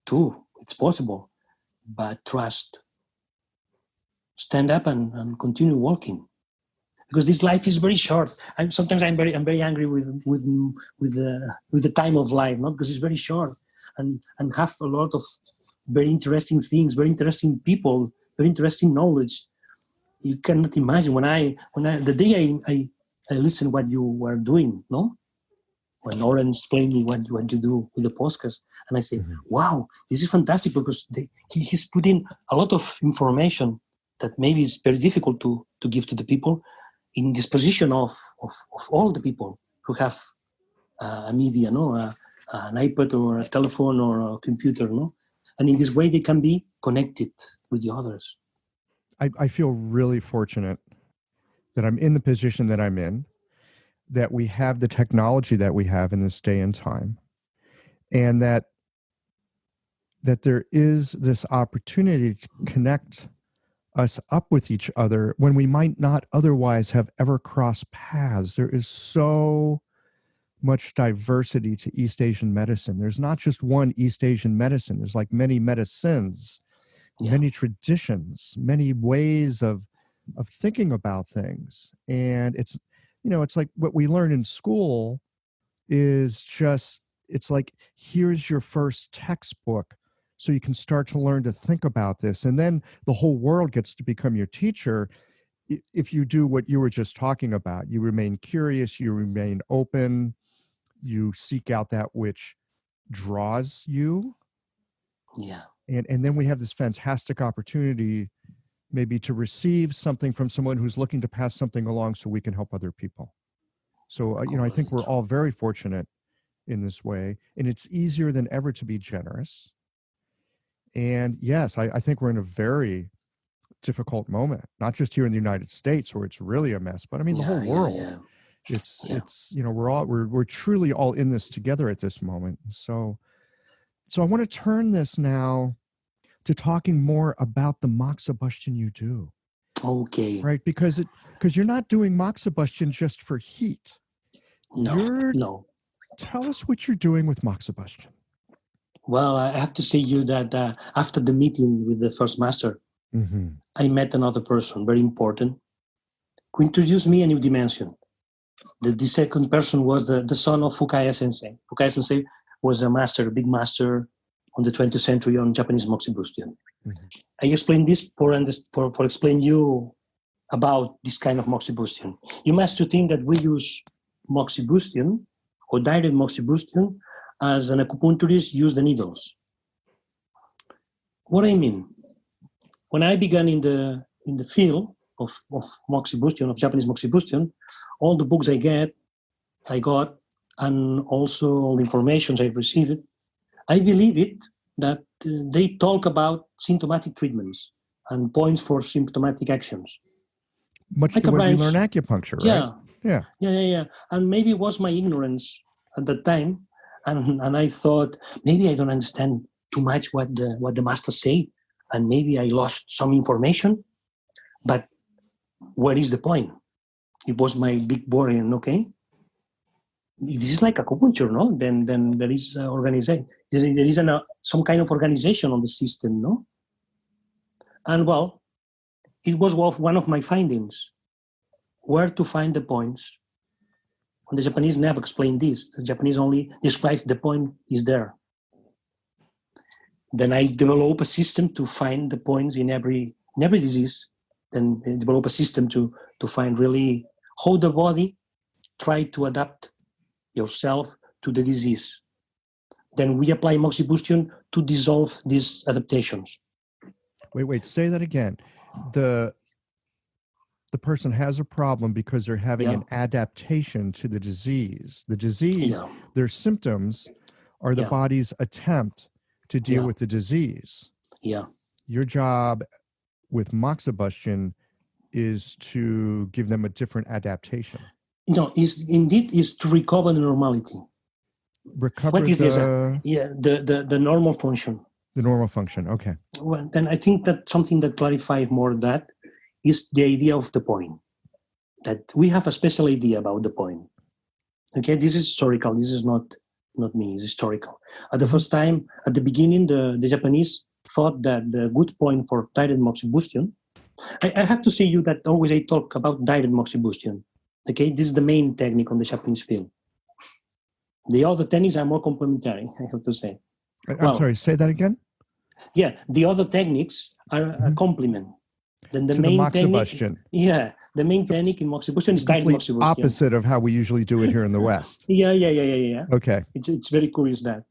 True. It's possible. But trust. Stand up and continue walking. Because this life is very short. I'm very angry with the time of life, not because it's very short, and have a lot of very interesting things, very interesting people, very interesting knowledge. You cannot imagine when the day I listened what you were doing, no? When Lauren explained me what you do with the podcast, and I say, wow, this is fantastic, because he's putting a lot of information that maybe is very difficult to give to the people in disposition of all the people who have a media, an iPad or a telephone or a computer, and in this way they can be connected with the others. I feel really fortunate that I'm in the position that I'm in, that we have the technology that we have in this day and time, and that there is this opportunity to connect us up with each other when we might not otherwise have ever crossed paths. There is so much diversity to East Asian medicine. There's not just one East Asian medicine. There's like many medicines, many traditions, many ways of thinking about things. And it's like what we learn in school is just, it's like, here's your first textbook so you can start to learn to think about this. And then the whole world gets to become your teacher if you do what you were just talking about. You remain curious, you remain open, you seek out that which draws you. Yeah. And then we have this fantastic opportunity maybe to receive something from someone who's looking to pass something along so we can help other people. So, I think we're all very fortunate in this way, and it's easier than ever to be generous. And yes, I think we're in a very difficult moment, not just here in the United States where it's really a mess, but I mean, the whole world It's we're truly all in this together at this moment. So I want to turn this now to talking more about the Moxibustion you do. Okay. Right, because you're not doing Moxibustion just for heat. No. Tell us what you're doing with Moxibustion. Well, I have to say you that after the meeting with the first master, I met another person, very important, who introduced me a new dimension. The second person was the son of Fukaya Sensei. Fukaya Sensei was a big master on the 20th century on Japanese Moxibustion. I explained this for explain you about this kind of Moxibustion. You must think that we use Moxibustion or direct Moxibustion as an acupuncturist use the needles. What I mean, when I began in the field of Moxibustion, of Japanese Moxibustion, all the books I got, and also all the information I received, I believe it that they talk about symptomatic treatments and points for symptomatic actions. Much like the way we learn acupuncture, right? Yeah. And maybe it was my ignorance at that time, and I thought maybe I don't understand too much what the master say, and maybe I lost some information. But where is the point? It was my big worry. Okay, this is like acupuncture, no? Then there is organization. There is some kind of organization on the system, no? And well, it was one of my findings. Where to find the points? And the Japanese never explained this. The Japanese only describes the point is there. Then I develop a system to find the points in every disease. Then I develop a system to find really how the body try to adapt yourself to the disease. Then we apply Moxibustion to dissolve these adaptations. Wait, say that again. The person has a problem because they're having an adaptation to the disease. The disease, their symptoms are the body's attempt to deal with the disease. Yeah. Your job with Moxibustion is to give them a different adaptation. No, is to recover the normality. Recover what is this? The normal function. The normal function, okay. Well, then I think that something that clarifies more that is the idea of the point. That we have a special idea about the point. Okay, this is historical. This is not me. It's historical. At the first time, at the beginning, the Japanese thought that the good point for direct Moxibustion. I have to say you that always I talk about direct Moxibustion. Okay, this is the main technique on the Japanese field. The other techniques are more complementary, I have to say. I'm sorry, say that again? Yeah, the other techniques are a complement. Then the main Moxibustion. The main technique in Moxibustion is direct Moxibustion. Opposite of how we usually do it here in the West. Yeah. Okay. It's very curious that.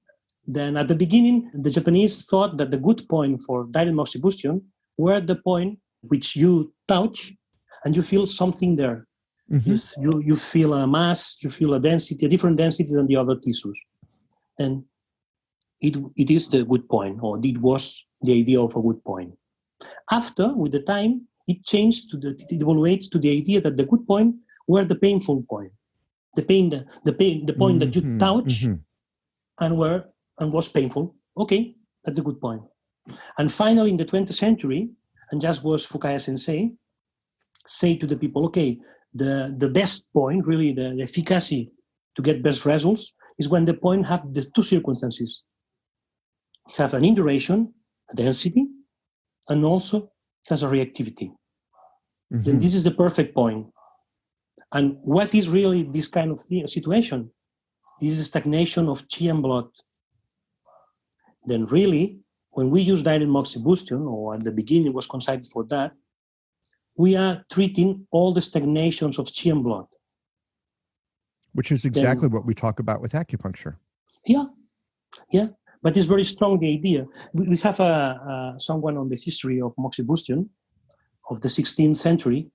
Then at the beginning, the Japanese thought that the good point for direct Moxibustion were the point which you touch and you feel something there. You feel a mass, you feel a density, a different density than the other tissues. And it is the good point, or it was the idea of a good point. After, with the time, it changed it evaluates to the idea that the good point were the painful point. The point that you touch and was painful. Okay, that's a good point. And finally, in the 20th century, and just was Fukaya Sensei, say to the people, okay, the best point, really the efficacy to get best results is when the point have the two circumstances. Have an induration, a density, and also has a reactivity. Then this is the perfect point. And what is really this kind of situation? This is stagnation of chi and blood. Then really, when we use direct Moxibustion, or at the beginning was considered for that, we are treating all the stagnations of chi and blood. Which is exactly what we talk about with acupuncture. Yeah. But it's very strong, the idea. We have someone on the history of Moxibustion of the 16th century,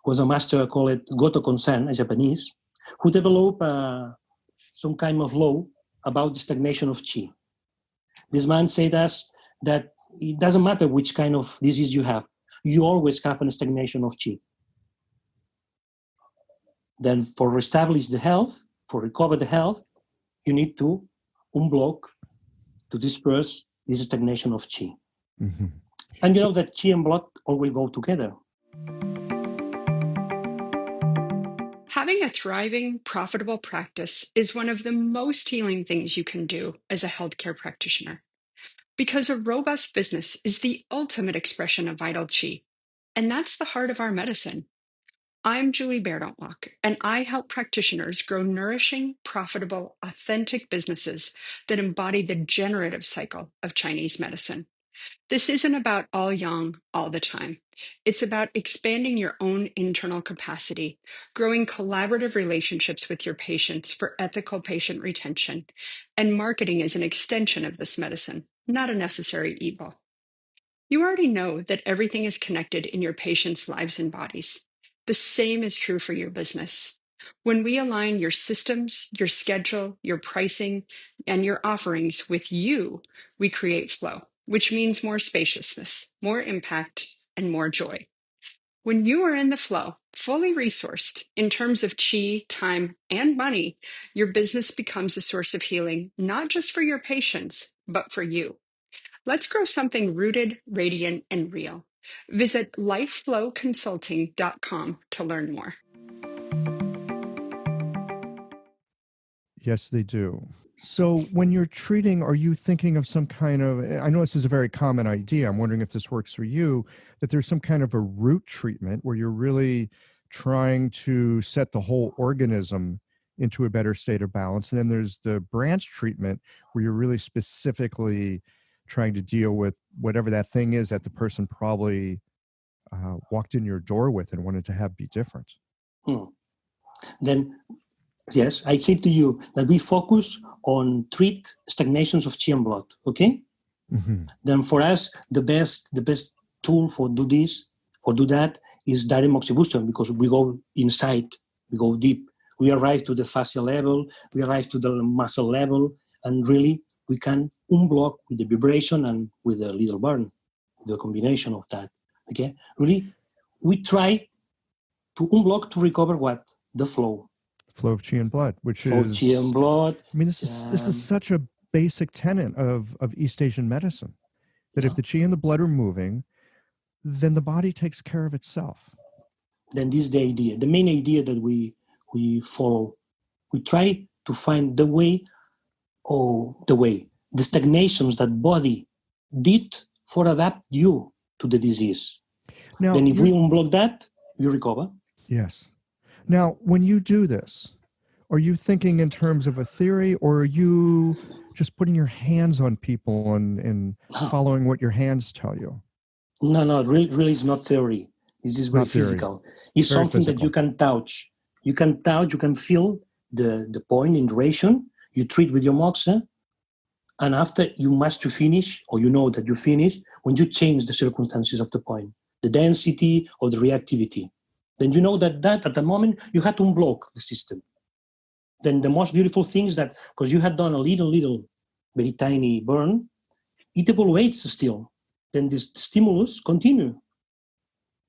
was a master called Goto Konsan, a Japanese, who developed some kind of law about the stagnation of chi. This man said us that it doesn't matter which kind of disease you have always have a stagnation of chi. Then for reestablish the health, for recover the health, you need to unblock, to disperse this stagnation of qi. Mm-hmm. And you know that qi and blood always go together. Having a thriving, profitable practice is one of the most healing things you can do as a healthcare practitioner. Because a robust business is the ultimate expression of vital qi. And that's the heart of our medicine. I'm Julie Bairdontlock, and I help practitioners grow nourishing, profitable, authentic businesses that embody the generative cycle of Chinese medicine. This isn't about all yang all the time. It's about expanding your own internal capacity, growing collaborative relationships with your patients for ethical patient retention, and marketing as an extension of this medicine, not a necessary evil. You already know that everything is connected in your patients' lives and bodies. The same is true for your business. When we align your systems, your schedule, your pricing, and your offerings with you, we create flow, which means more spaciousness, more impact, and more joy. When you are in the flow, fully resourced in terms of qi, time, and money, your business becomes a source of healing, not just for your patients, but for you. Let's grow something rooted, radiant, and real. Visit lifeflowconsulting.com to learn more. Yes, they do. So when you're treating, are you thinking of some kind of, I know this is a very common idea, I'm wondering if this works for you, that there's some kind of a root treatment where you're really trying to set the whole organism into a better state of balance. And then there's the branch treatment where you're really specifically trying to deal with whatever that thing is that the person probably walked in your door with and wanted to have be different. Then, yes, I say to you that we focus on treat stagnations of qi and blood, okay? Mm-hmm. Then for us, the best tool for do that is direct moxibustion, because we go inside, we go deep. We arrive to the fascia level, we arrive to the muscle level, and really we can unblock with the vibration and with a little burn, the combination of that, okay? Really, we try to unblock to recover what? The flow. Flow of qi and blood, which flow is qi and blood. I mean, this is such a basic tenet of East Asian medicine, that if the qi and the blood are moving, then the body takes care of itself. Then this is the idea, the main idea that we follow. We try to find the stagnations that body did for adapt you to the disease. Now, then if we unblock that, you recover. Yes. Now, when you do this, are you thinking in terms of a theory, or are you just putting your hands on people and following what your hands tell you? No, really it's not theory. This is very physical. It's very something physical that you can touch. You can feel the point in duration. You treat with your moxa, and after you must finish, or you know that you finish, when you change the circumstances of the point, the density or the reactivity, then you know that at the moment you had to unblock the system. Then the most beautiful thing is that because you had done a little, very tiny burn, it evaluates still. Then this stimulus continue.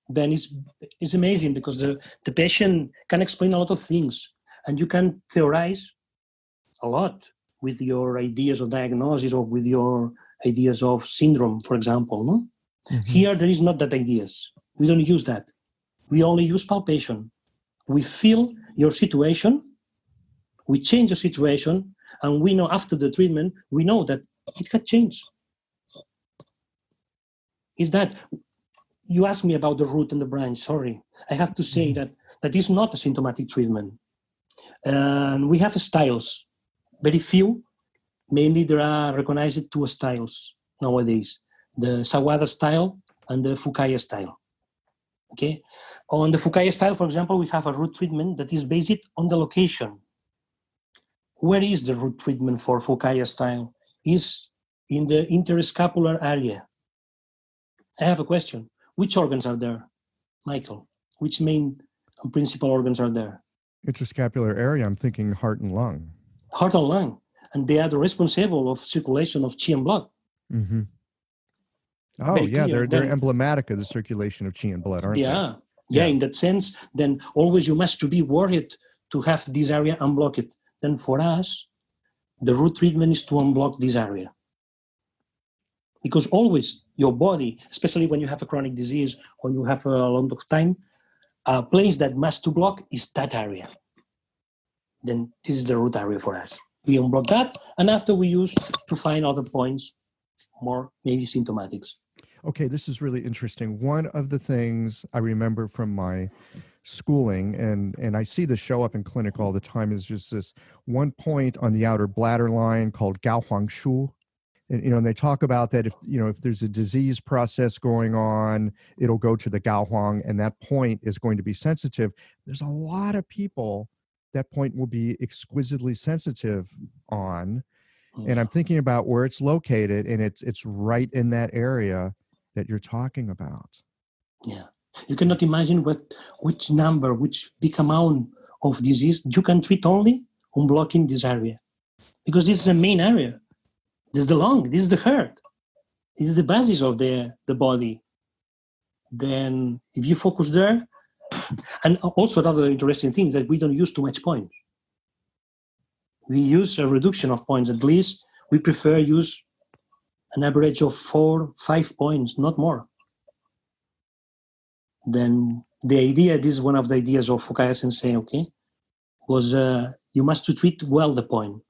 Then it's amazing because the patient can explain a lot of things, and you can theorize a lot with your ideas of diagnosis or with your ideas of syndrome, for example. No? Mm-hmm. Here, there is not that ideas. We don't use that. We only use palpation. We feel your situation, we change the situation, and we know after the treatment, we know that it had changed. Is that, you asked me about the root and the branch, sorry. I have to say that is not a symptomatic treatment. And we have styles, very few. Mainly there are recognized two styles nowadays, the Sawada style and the Fukaya style. Okay, on the Fukaya style, for example, we have a root treatment that is based on the location. Where is the root treatment for Fukaya style? Is in the interscapular area. I have a question. Which organs are there, Michael? Which main and principal organs are there? Interscapular area, I'm thinking heart and lung. Heart and lung. And they are the responsible of circulation of qi and blood. Mm-hmm. Oh, yeah, they're emblematic of the circulation of qi and blood, aren't they? Yeah, Yeah, in that sense, then always you must to be worried to have this area unblocked. Then for us, the root treatment is to unblock this area. Because always your body, especially when you have a chronic disease, when you have a lot of time, a place that must to block is that area. Then this is the root area for us. We unblock that, and after we use to find other points, more maybe symptomatics. Okay, this is really interesting. One of the things I remember from my schooling, and I see this show up in clinic all the time, is just this one point on the outer bladder line called Gao Huang Shu. And they talk about that if there's a disease process going on, it'll go to the Gao Huang, and that point is going to be sensitive. There's a lot of people that point will be exquisitely sensitive on. And I'm thinking about where it's located, and it's right in that area that you're talking about. Yeah. You cannot imagine which big amount of disease you can treat only on blocking this area. Because this is the main area. This is the lung, this is the heart. This is the basis of the body. Then if you focus there, and also another interesting thing is that we don't use too much points. We use a reduction of points. At least we prefer use an average of 4-5 points, not more. Then the idea, this is one of the ideas of Fukaya Sensei, was you must to treat well the point.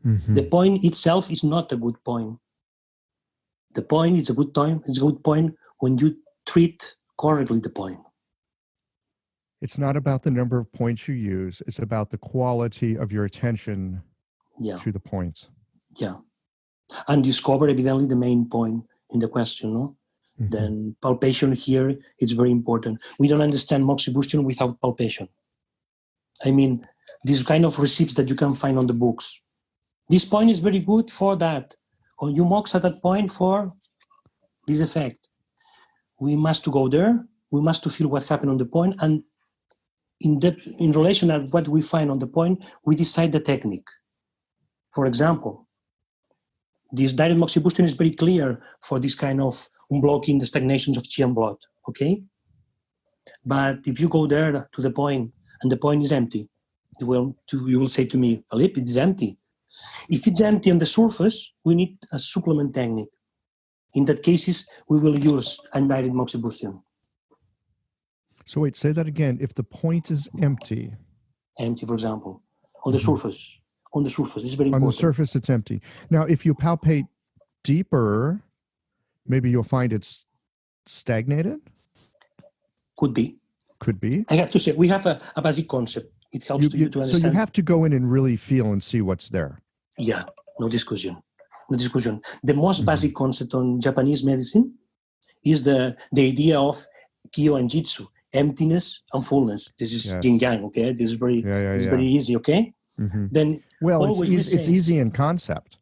Mm-hmm. The point itself is not a good point. The point is a good time. It's a good point when you treat correctly the point. It's not about the number of points you use. It's about the quality of your attention to the points. Yeah. And discover evidently the main point in the question, no? Mm-hmm. Then palpation here is very important. We don't understand Moxibustion without palpation. I mean, these kind of receipts that you can find on the books. This point is very good for that. Or you mox at that point for this effect. We must to go there. We must to feel what happened on the point. And in relation to what we find on the point, we decide the technique. For example, this direct Moxibustion is very clear for this kind of unblocking the stagnations of chi and blood, okay? But if you go there to the point and the point is empty, you will say to me, Felip, it's empty. If it's empty on the surface, we need a supplement technique. In that cases, we will use invalid Moxibustion. So wait, say that again. If the point is empty. Empty, for example, on the surface. On the surface, it's very important. On the surface, it's empty. Now, if you palpate deeper, maybe you'll find it's stagnated? Could be. Could be. I have to say, we have a basic concept. It helps you to understand. So you have to go in and really feel and see what's there. Yeah, no discussion. The most basic concept on Japanese medicine is the idea of Kyo and Jitsu, emptiness and fullness. This is yin yang, okay? This is very easy, okay? Mm-hmm. Then it's easy in concept.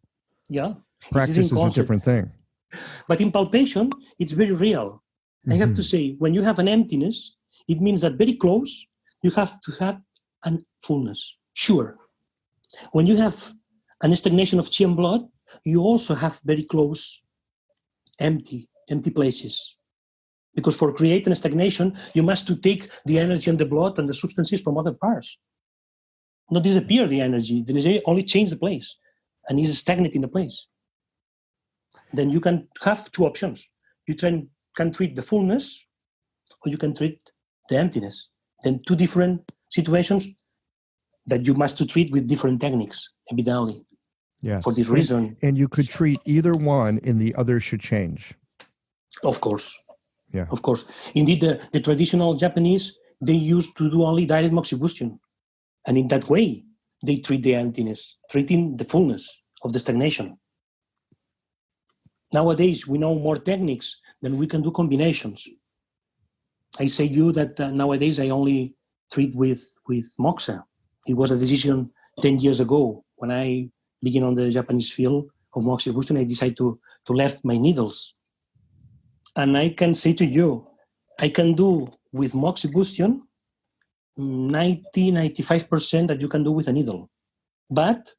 Yeah. Practice is a different thing. But in palpation, it's very real. I have to say, when you have an emptiness, it means that very close, you have to have a fullness. Sure. When you have an stagnation of chi and blood, you also have very close empty places. Because for creating a stagnation, you must to take the energy and the blood and the substances from other parts. Not disappear the energy. The energy only change the place and is stagnant in the place. Then you can have two options. You can treat the fullness or you can treat the emptiness. Then two different situations that you must to treat with different techniques, evidently. Yes. For this reason. And you could treat either one and the other should change. Of course. Yeah. Of course. Indeed, the traditional Japanese, they used to do only direct Moxibustion. And in that way, they treat the emptiness, treating the fullness of the stagnation. Nowadays, we know more techniques, then we can do combinations. I say you that nowadays I only treat with moxa. It was a decision 10 years ago when I began on the Japanese field of Moxibustion. I decided to left my needles. And I can say to you, I can do with Moxibustion 90-95% that you can do with a needle. But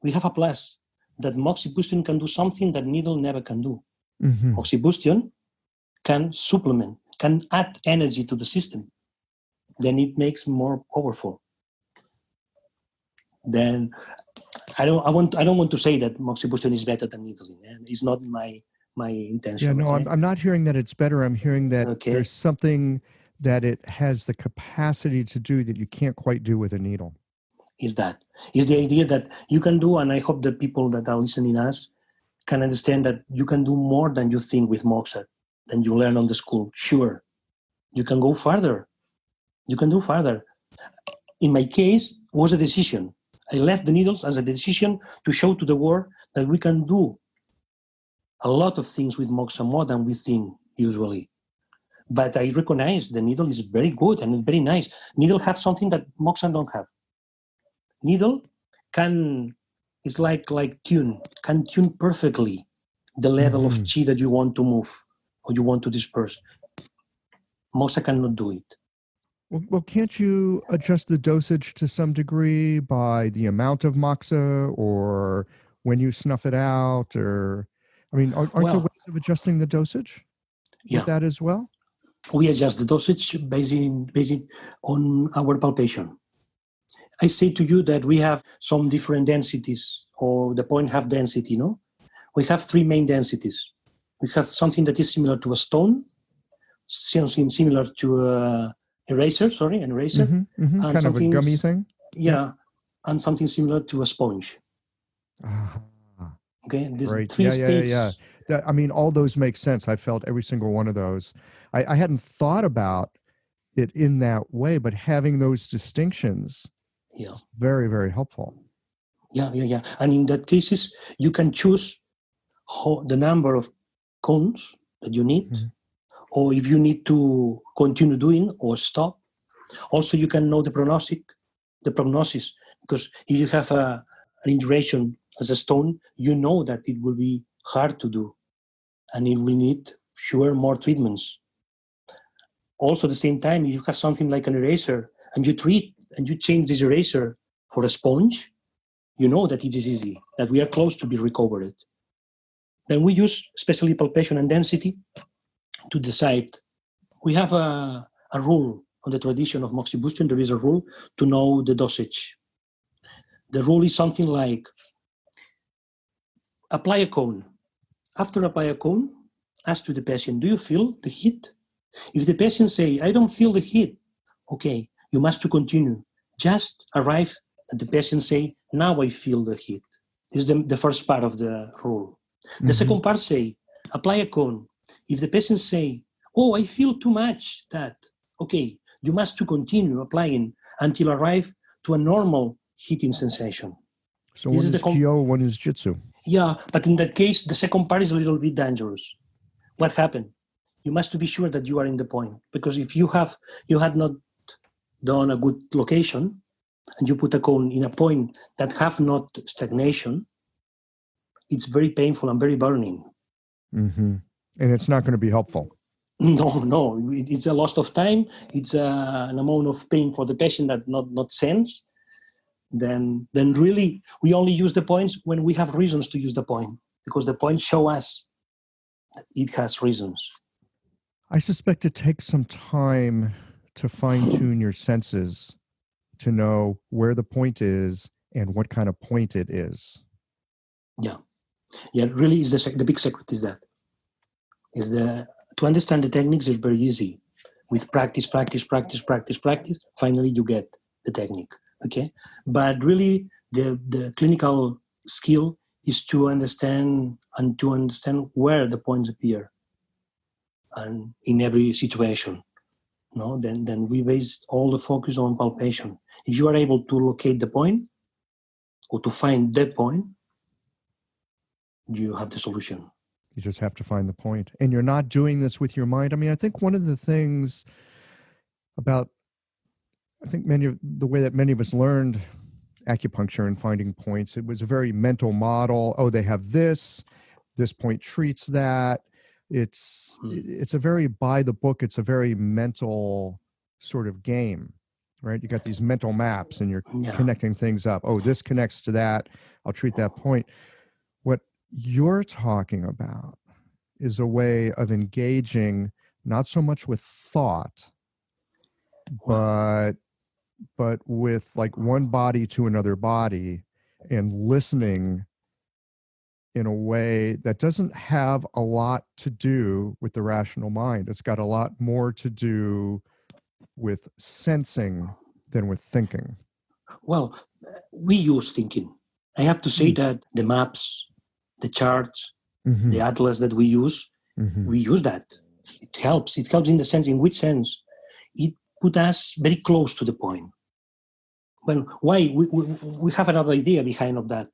we have a plus, that Moxibustion can do something that needle never can do. Mm-hmm. Moxibustion can supplement can add energy to the system, then it makes more powerful. Then I don't want to say that Moxibustion is better than needling. It's not my intention. Yeah, no, okay? I'm not hearing that it's better. I'm hearing that Okay. there's something that it has the capacity to do that you can't quite do with a needle. Is the idea that you can do, and I hope the people that are listening us can understand that you can do more than you think with moxa, than you learn on the school. Sure, you can go further. You can do further. In my case, it was a decision. I left the needles as a decision to show to the world that we can do a lot of things with moxa, more than we think usually. But I recognize the needle is very good and very nice. Needle have something that moxa don't have. Needle can tune perfectly the level of chi that you want to move or you want to disperse. Moxa cannot do it. Well, can't you adjust the dosage to some degree by the amount of moxa or when you snuff it out? Or, I mean, aren't there ways of adjusting the dosage with that as well? We adjust the dosage based on our palpation. I say to you that we have some different densities, or the point have density, no? We have three main densities. We have something that is similar to a stone, something similar to an eraser. Kind of a gummy thing? Yeah, and something similar to a sponge. Okay, these three states. Yeah. I mean, all those make sense. I felt every single one of those. I hadn't thought about it in that way, but having those distinctions is very, very helpful. Yeah. And in that cases, you can choose the number of cones that you need, or if you need to continue doing or stop. Also, you can know the prognosis, because if you have an induration as a stone, you know that it will be hard to do, and it will need more treatments. Also, at the same time, if you have something like an eraser, and you treat and you change this eraser for a sponge, you know that it is easy, that we are close to be recovered. Then we use especially palpation and density to decide. We have a rule on the tradition of Moxibustion. There is a rule to know the dosage. The rule is something like, apply a cone. After apply a cone, ask to the patient, do you feel the heat? If the patient say, I don't feel the heat, okay, you must to continue. Just arrive at the patient say, now I feel the heat. This is the first part of the rule. The second part say, apply a cone. If the patient say, oh, I feel too much that, okay, you must to continue applying until arrive to a normal heating sensation. So one is Kyo, one is Jitsu. Yeah, but in that case, the second part is a little bit dangerous. What happened? You must be sure that you are in the point, because if you had not done a good location and you put a cone in a point that have not stagnation, it's very painful and very burning. And it's not going to be helpful. No, it's a loss of time. It's an amount of pain for the patient that not sense. Then really we only use the points when we have reasons to use the point, because the points show us that it has reasons. I suspect it takes some time to fine-tune your senses to know where the point is and what kind of point it is. Yeah, really is the big secret is that. To understand the techniques is very easy. With practice, finally you get the technique, okay? But really the clinical skill is to understand where the points appear and in every situation. No, then we base all the focus on palpation. If you are able to locate the point or to find that point, you have the solution. You just have to find the point. And you're not doing this with your mind. I mean, I think one of the things about, the way that many of us learned acupuncture and finding points, it was a very mental model. Oh, they have this point treats that. It's a very by the book. It's a very mental sort of game, right? You got these mental maps and you're connecting things up. Oh, this connects to that. I'll treat that point. What you're talking about is a way of engaging not so much with thought, but with like one body to another body and listening in a way that doesn't have a lot to do with the rational mind. It's got a lot more to do with sensing than with thinking. Well, we use thinking. I have to say that the maps, the charts, the atlas that we use that. It helps. It helps in the sense, in which sense? It put us very close to the point. Well, why? We have another idea behind of that.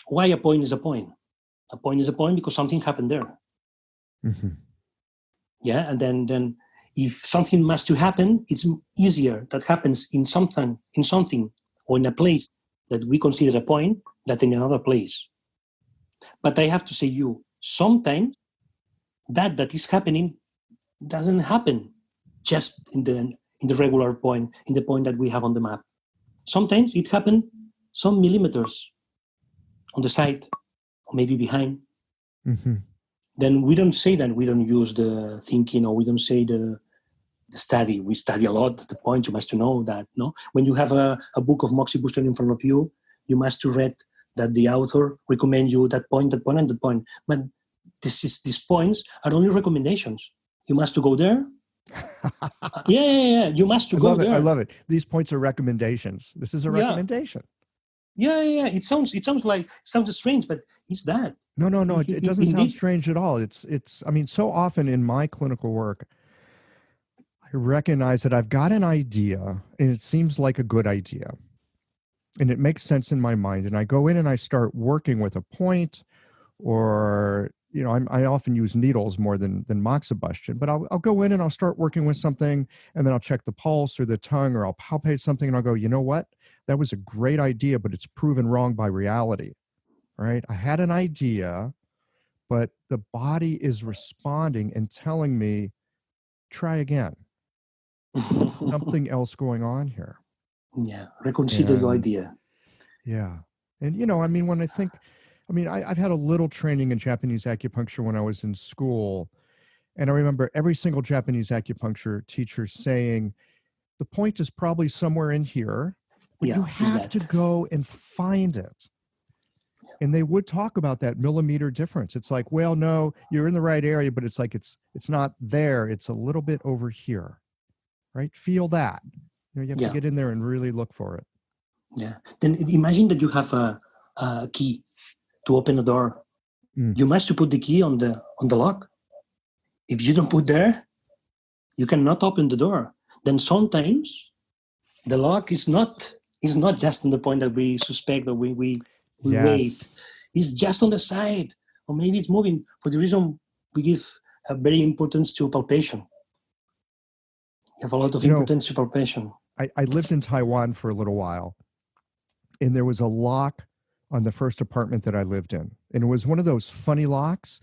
Why a point is a point? A point is a point because something happened there. Yeah, and then if something must to happen, it's easier that happens in something, or in a place that we consider a point than in another place. But I have to say sometimes that is happening doesn't happen just in the regular point, in the point that we have on the map. Sometimes it happens some millimeters on the side, or maybe behind. Then we don't say that we don't use the thinking, or we don't say the study. We study a lot. The point you must to know that, no? When you have a book of Moxibustion in front of you, you must to read that the author recommend you that point, and that point. But these points are only recommendations. You must to go there. Yeah. You must to go there. I love it. These points are recommendations. This is a recommendation. Yeah. It sounds strange, but it's that. No. It doesn't sound strange at all. It's. I mean, so often in my clinical work, I recognize that I've got an idea, and it seems like a good idea, and it makes sense in my mind. And I go in and I start working with a point, or I often use needles more than Moxibustion, but I'll go in and I'll start working with something, and then I'll check the pulse or the tongue, or I'll palpate something, and I'll go, you know what? That was a great idea, but it's proven wrong by reality, right? I had an idea, but the body is responding and telling me, try again. Something else going on here. Yeah, reconsider your idea. Yeah. And, when I've had a little training in Japanese acupuncture when I was in school. And I remember every single Japanese acupuncture teacher saying, the point is probably somewhere in here, but you have to go and find it. And they would talk about that millimeter difference. It's like, well, no, you're in the right area, but it's like, it's not there. It's a little bit over here, right? Feel that. You have to get in there and really look for it. Yeah. Then imagine that you have a key to open a door. You must put the key on the lock. If you don't put there, you cannot open the door. Then sometimes the lock is not just in the point that we suspect, or we wait. It's just on the side, or maybe it's moving. For the reason we give a very importance to palpation. You have a lot of importance to palpation. I lived in Taiwan for a little while, and there was a lock on the first apartment that I lived in. And it was one of those funny locks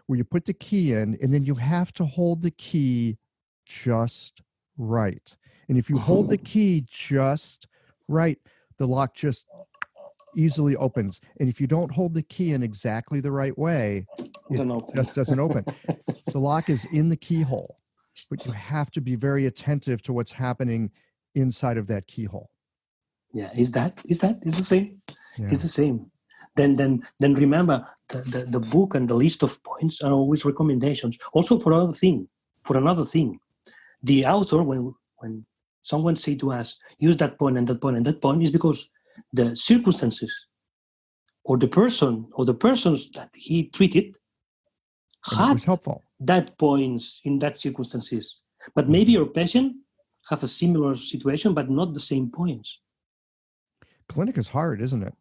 where you put the key in, and then you have to hold the key just right. And if you hold the key just right, the lock just easily opens. And if you don't hold the key in exactly the right way, it just doesn't open. The lock is in the keyhole, but you have to be very attentive to what's happening inside of that keyhole. Yeah, is the same. Yeah. It's the same. Then remember the book and the list of points are always recommendations. Also for another thing, the author, when someone say to us, use that point and that point and that point, is because the circumstances or the person or the persons that he treated had helpful. That points in that circumstances. But maybe your patient have a similar situation, but not the same points. Clinic is hard, isn't it?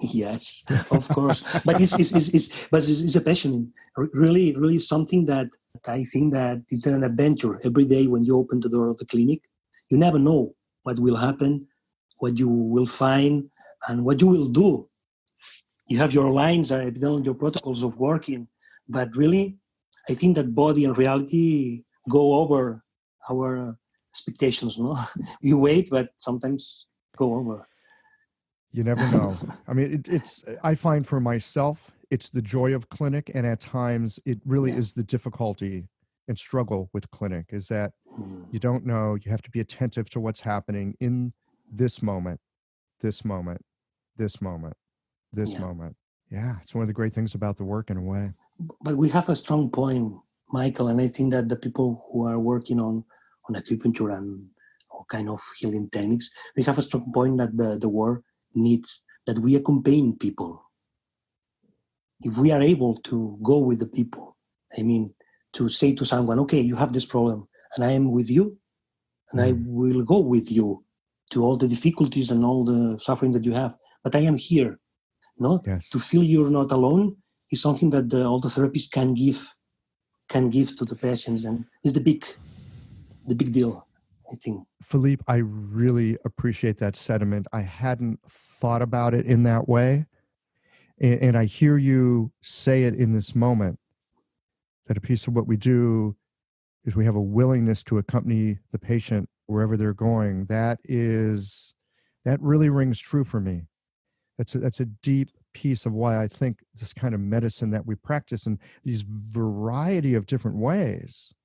Yes, of course. But it's a passion. Really something that I think that it's an adventure. Every day when you open the door of the clinic, you never know what will happen, what you will find, and what you will do. You have your lines, your protocols of working, but really, I think that body and reality go over our expectations. No, you wait, but sometimes go over. You never know. I mean, I find for myself, it's the joy of clinic, and at times it really is the difficulty and struggle with clinic, is that you don't know, you have to be attentive to what's happening in this moment, this moment, this moment, this moment. Yeah, it's one of the great things about the work in a way. But we have a strong point, Michael, and I think that the people who are working on acupuncture and all kind of healing techniques, we have a strong point that the world needs that we accompany people. If we are able to go with the people, I mean, to say to someone, okay, you have this problem, and I am with you, and I will go with you to all the difficulties and all the suffering that you have, but I am here. No, yes. To feel you're not alone is something that all the therapists can give to the patients, and is the big deal, I think. Felip, I really appreciate that sentiment. I hadn't thought about it in that way, and I hear you say it in this moment. That a piece of what we do is we have a willingness to accompany the patient wherever they're going. That really rings true for me. That's a deep piece of why I think this kind of medicine that we practice in these variety of different ways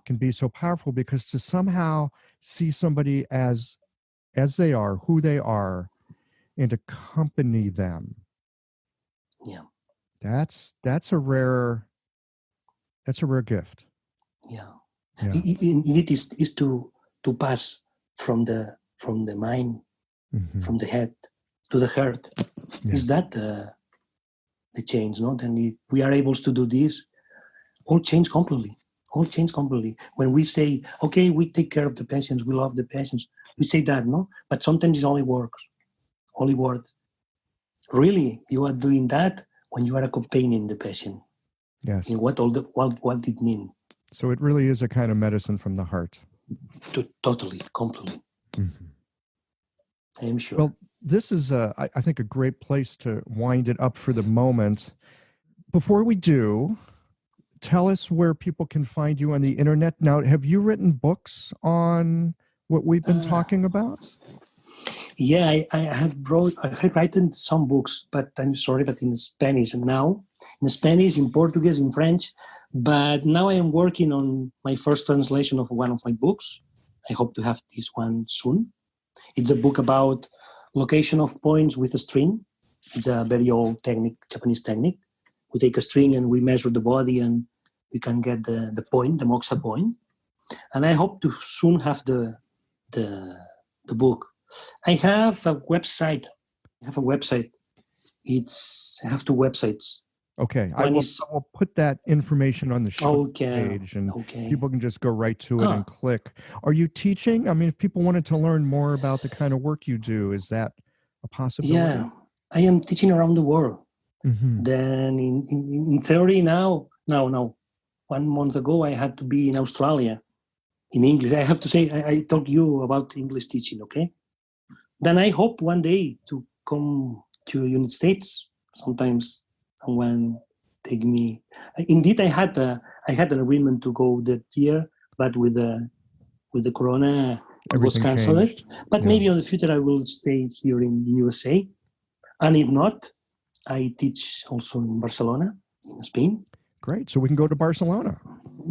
can be so powerful, because to somehow see somebody as they are, who they are, and accompany them. Yeah. That's a rare gift. Yeah. Yeah. It is to pass from the mind, from the head to the heart. Yes. Is that the change, no? And if we are able to do this, all change completely. When we say, okay, we take care of the patients, we love the patients, we say that, no? But sometimes it only works. Really, you are doing that when you are accompanying the patient. Yes. And what it mean? So it really is a kind of medicine from the heart. Totally, completely. Mm-hmm. I am sure. Well, this is, I think, a great place to wind it up for the moment. Before we do, tell us where people can find you on the internet. Now, have you written books on what we've been talking about? Yeah, I have written some books, but I'm sorry, but in Spanish now. In Spanish, in Portuguese, in French. But now I am working on my first translation of one of my books. I hope to have this one soon. It's a book about location of points with a string. It's a very old technique, Japanese technique. We take a string and we measure the body and we can get the point, the moxa point. And I hope to soon have the book. I have a website. I have two websites. Okay, I will put that information on the show page, and people can just go right to it and click. Are you teaching? I mean, if people wanted to learn more about the kind of work you do, is that a possibility? Yeah, I am teaching around the world. Mm-hmm. Then in theory now, 1 month ago, I had to be in Australia in English. I have to say, I told you about English teaching, okay? Then I hope one day to come to the United States. Sometimes someone take me. Indeed, I had an agreement to go that year, but with the corona, it was cancelled. But maybe in the future I will stay here in USA, and if not, I teach also in Barcelona, in Spain. Great, so we can go to Barcelona.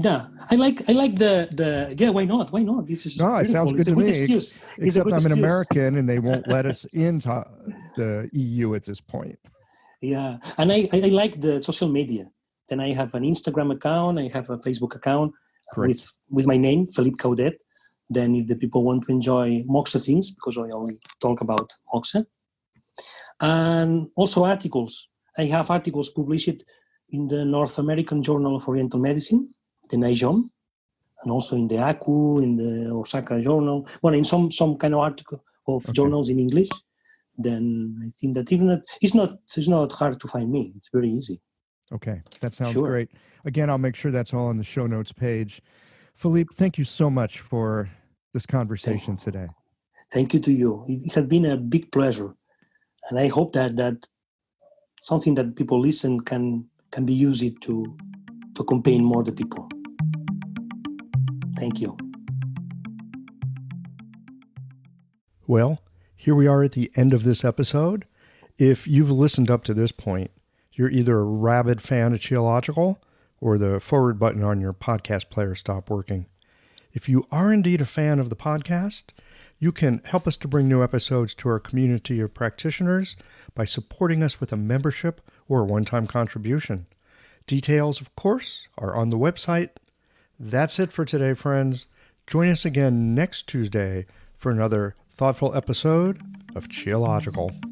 Yeah, I like the yeah. Why not? This is it sounds good to me. Except I'm an American, and they won't let us into the EU at this point. Yeah, and I like the social media. Then I have an Instagram account, I have a Facebook account with my name, Felip Caudet. Then if the people want to enjoy moxa things, because I only talk about moxa, and also articles. I have articles published in the North American Journal of Oriental Medicine, the NIJOM, and also in the ACU, in the Osaka Journal. Well, in some kind of article of journals in English. Then I think that even it's not hard to find me. It's very easy. Okay, that sounds great. Again, I'll make sure that's all on the show notes page. Felip, thank you so much for this conversation today. Thank you to you. It has been a big pleasure, and I hope that something that people listen can be used to accompany more the people. Thank you. Well, here we are at the end of this episode. If you've listened up to this point, you're either a rabid fan of Qiological or the forward button on your podcast player stop working. If you are indeed a fan of the podcast, you can help us to bring new episodes to our community of practitioners by supporting us with a membership or a one-time contribution. Details, of course, are on the website. That's it for today, friends. Join us again next Tuesday for another thoughtful episode of Qiological.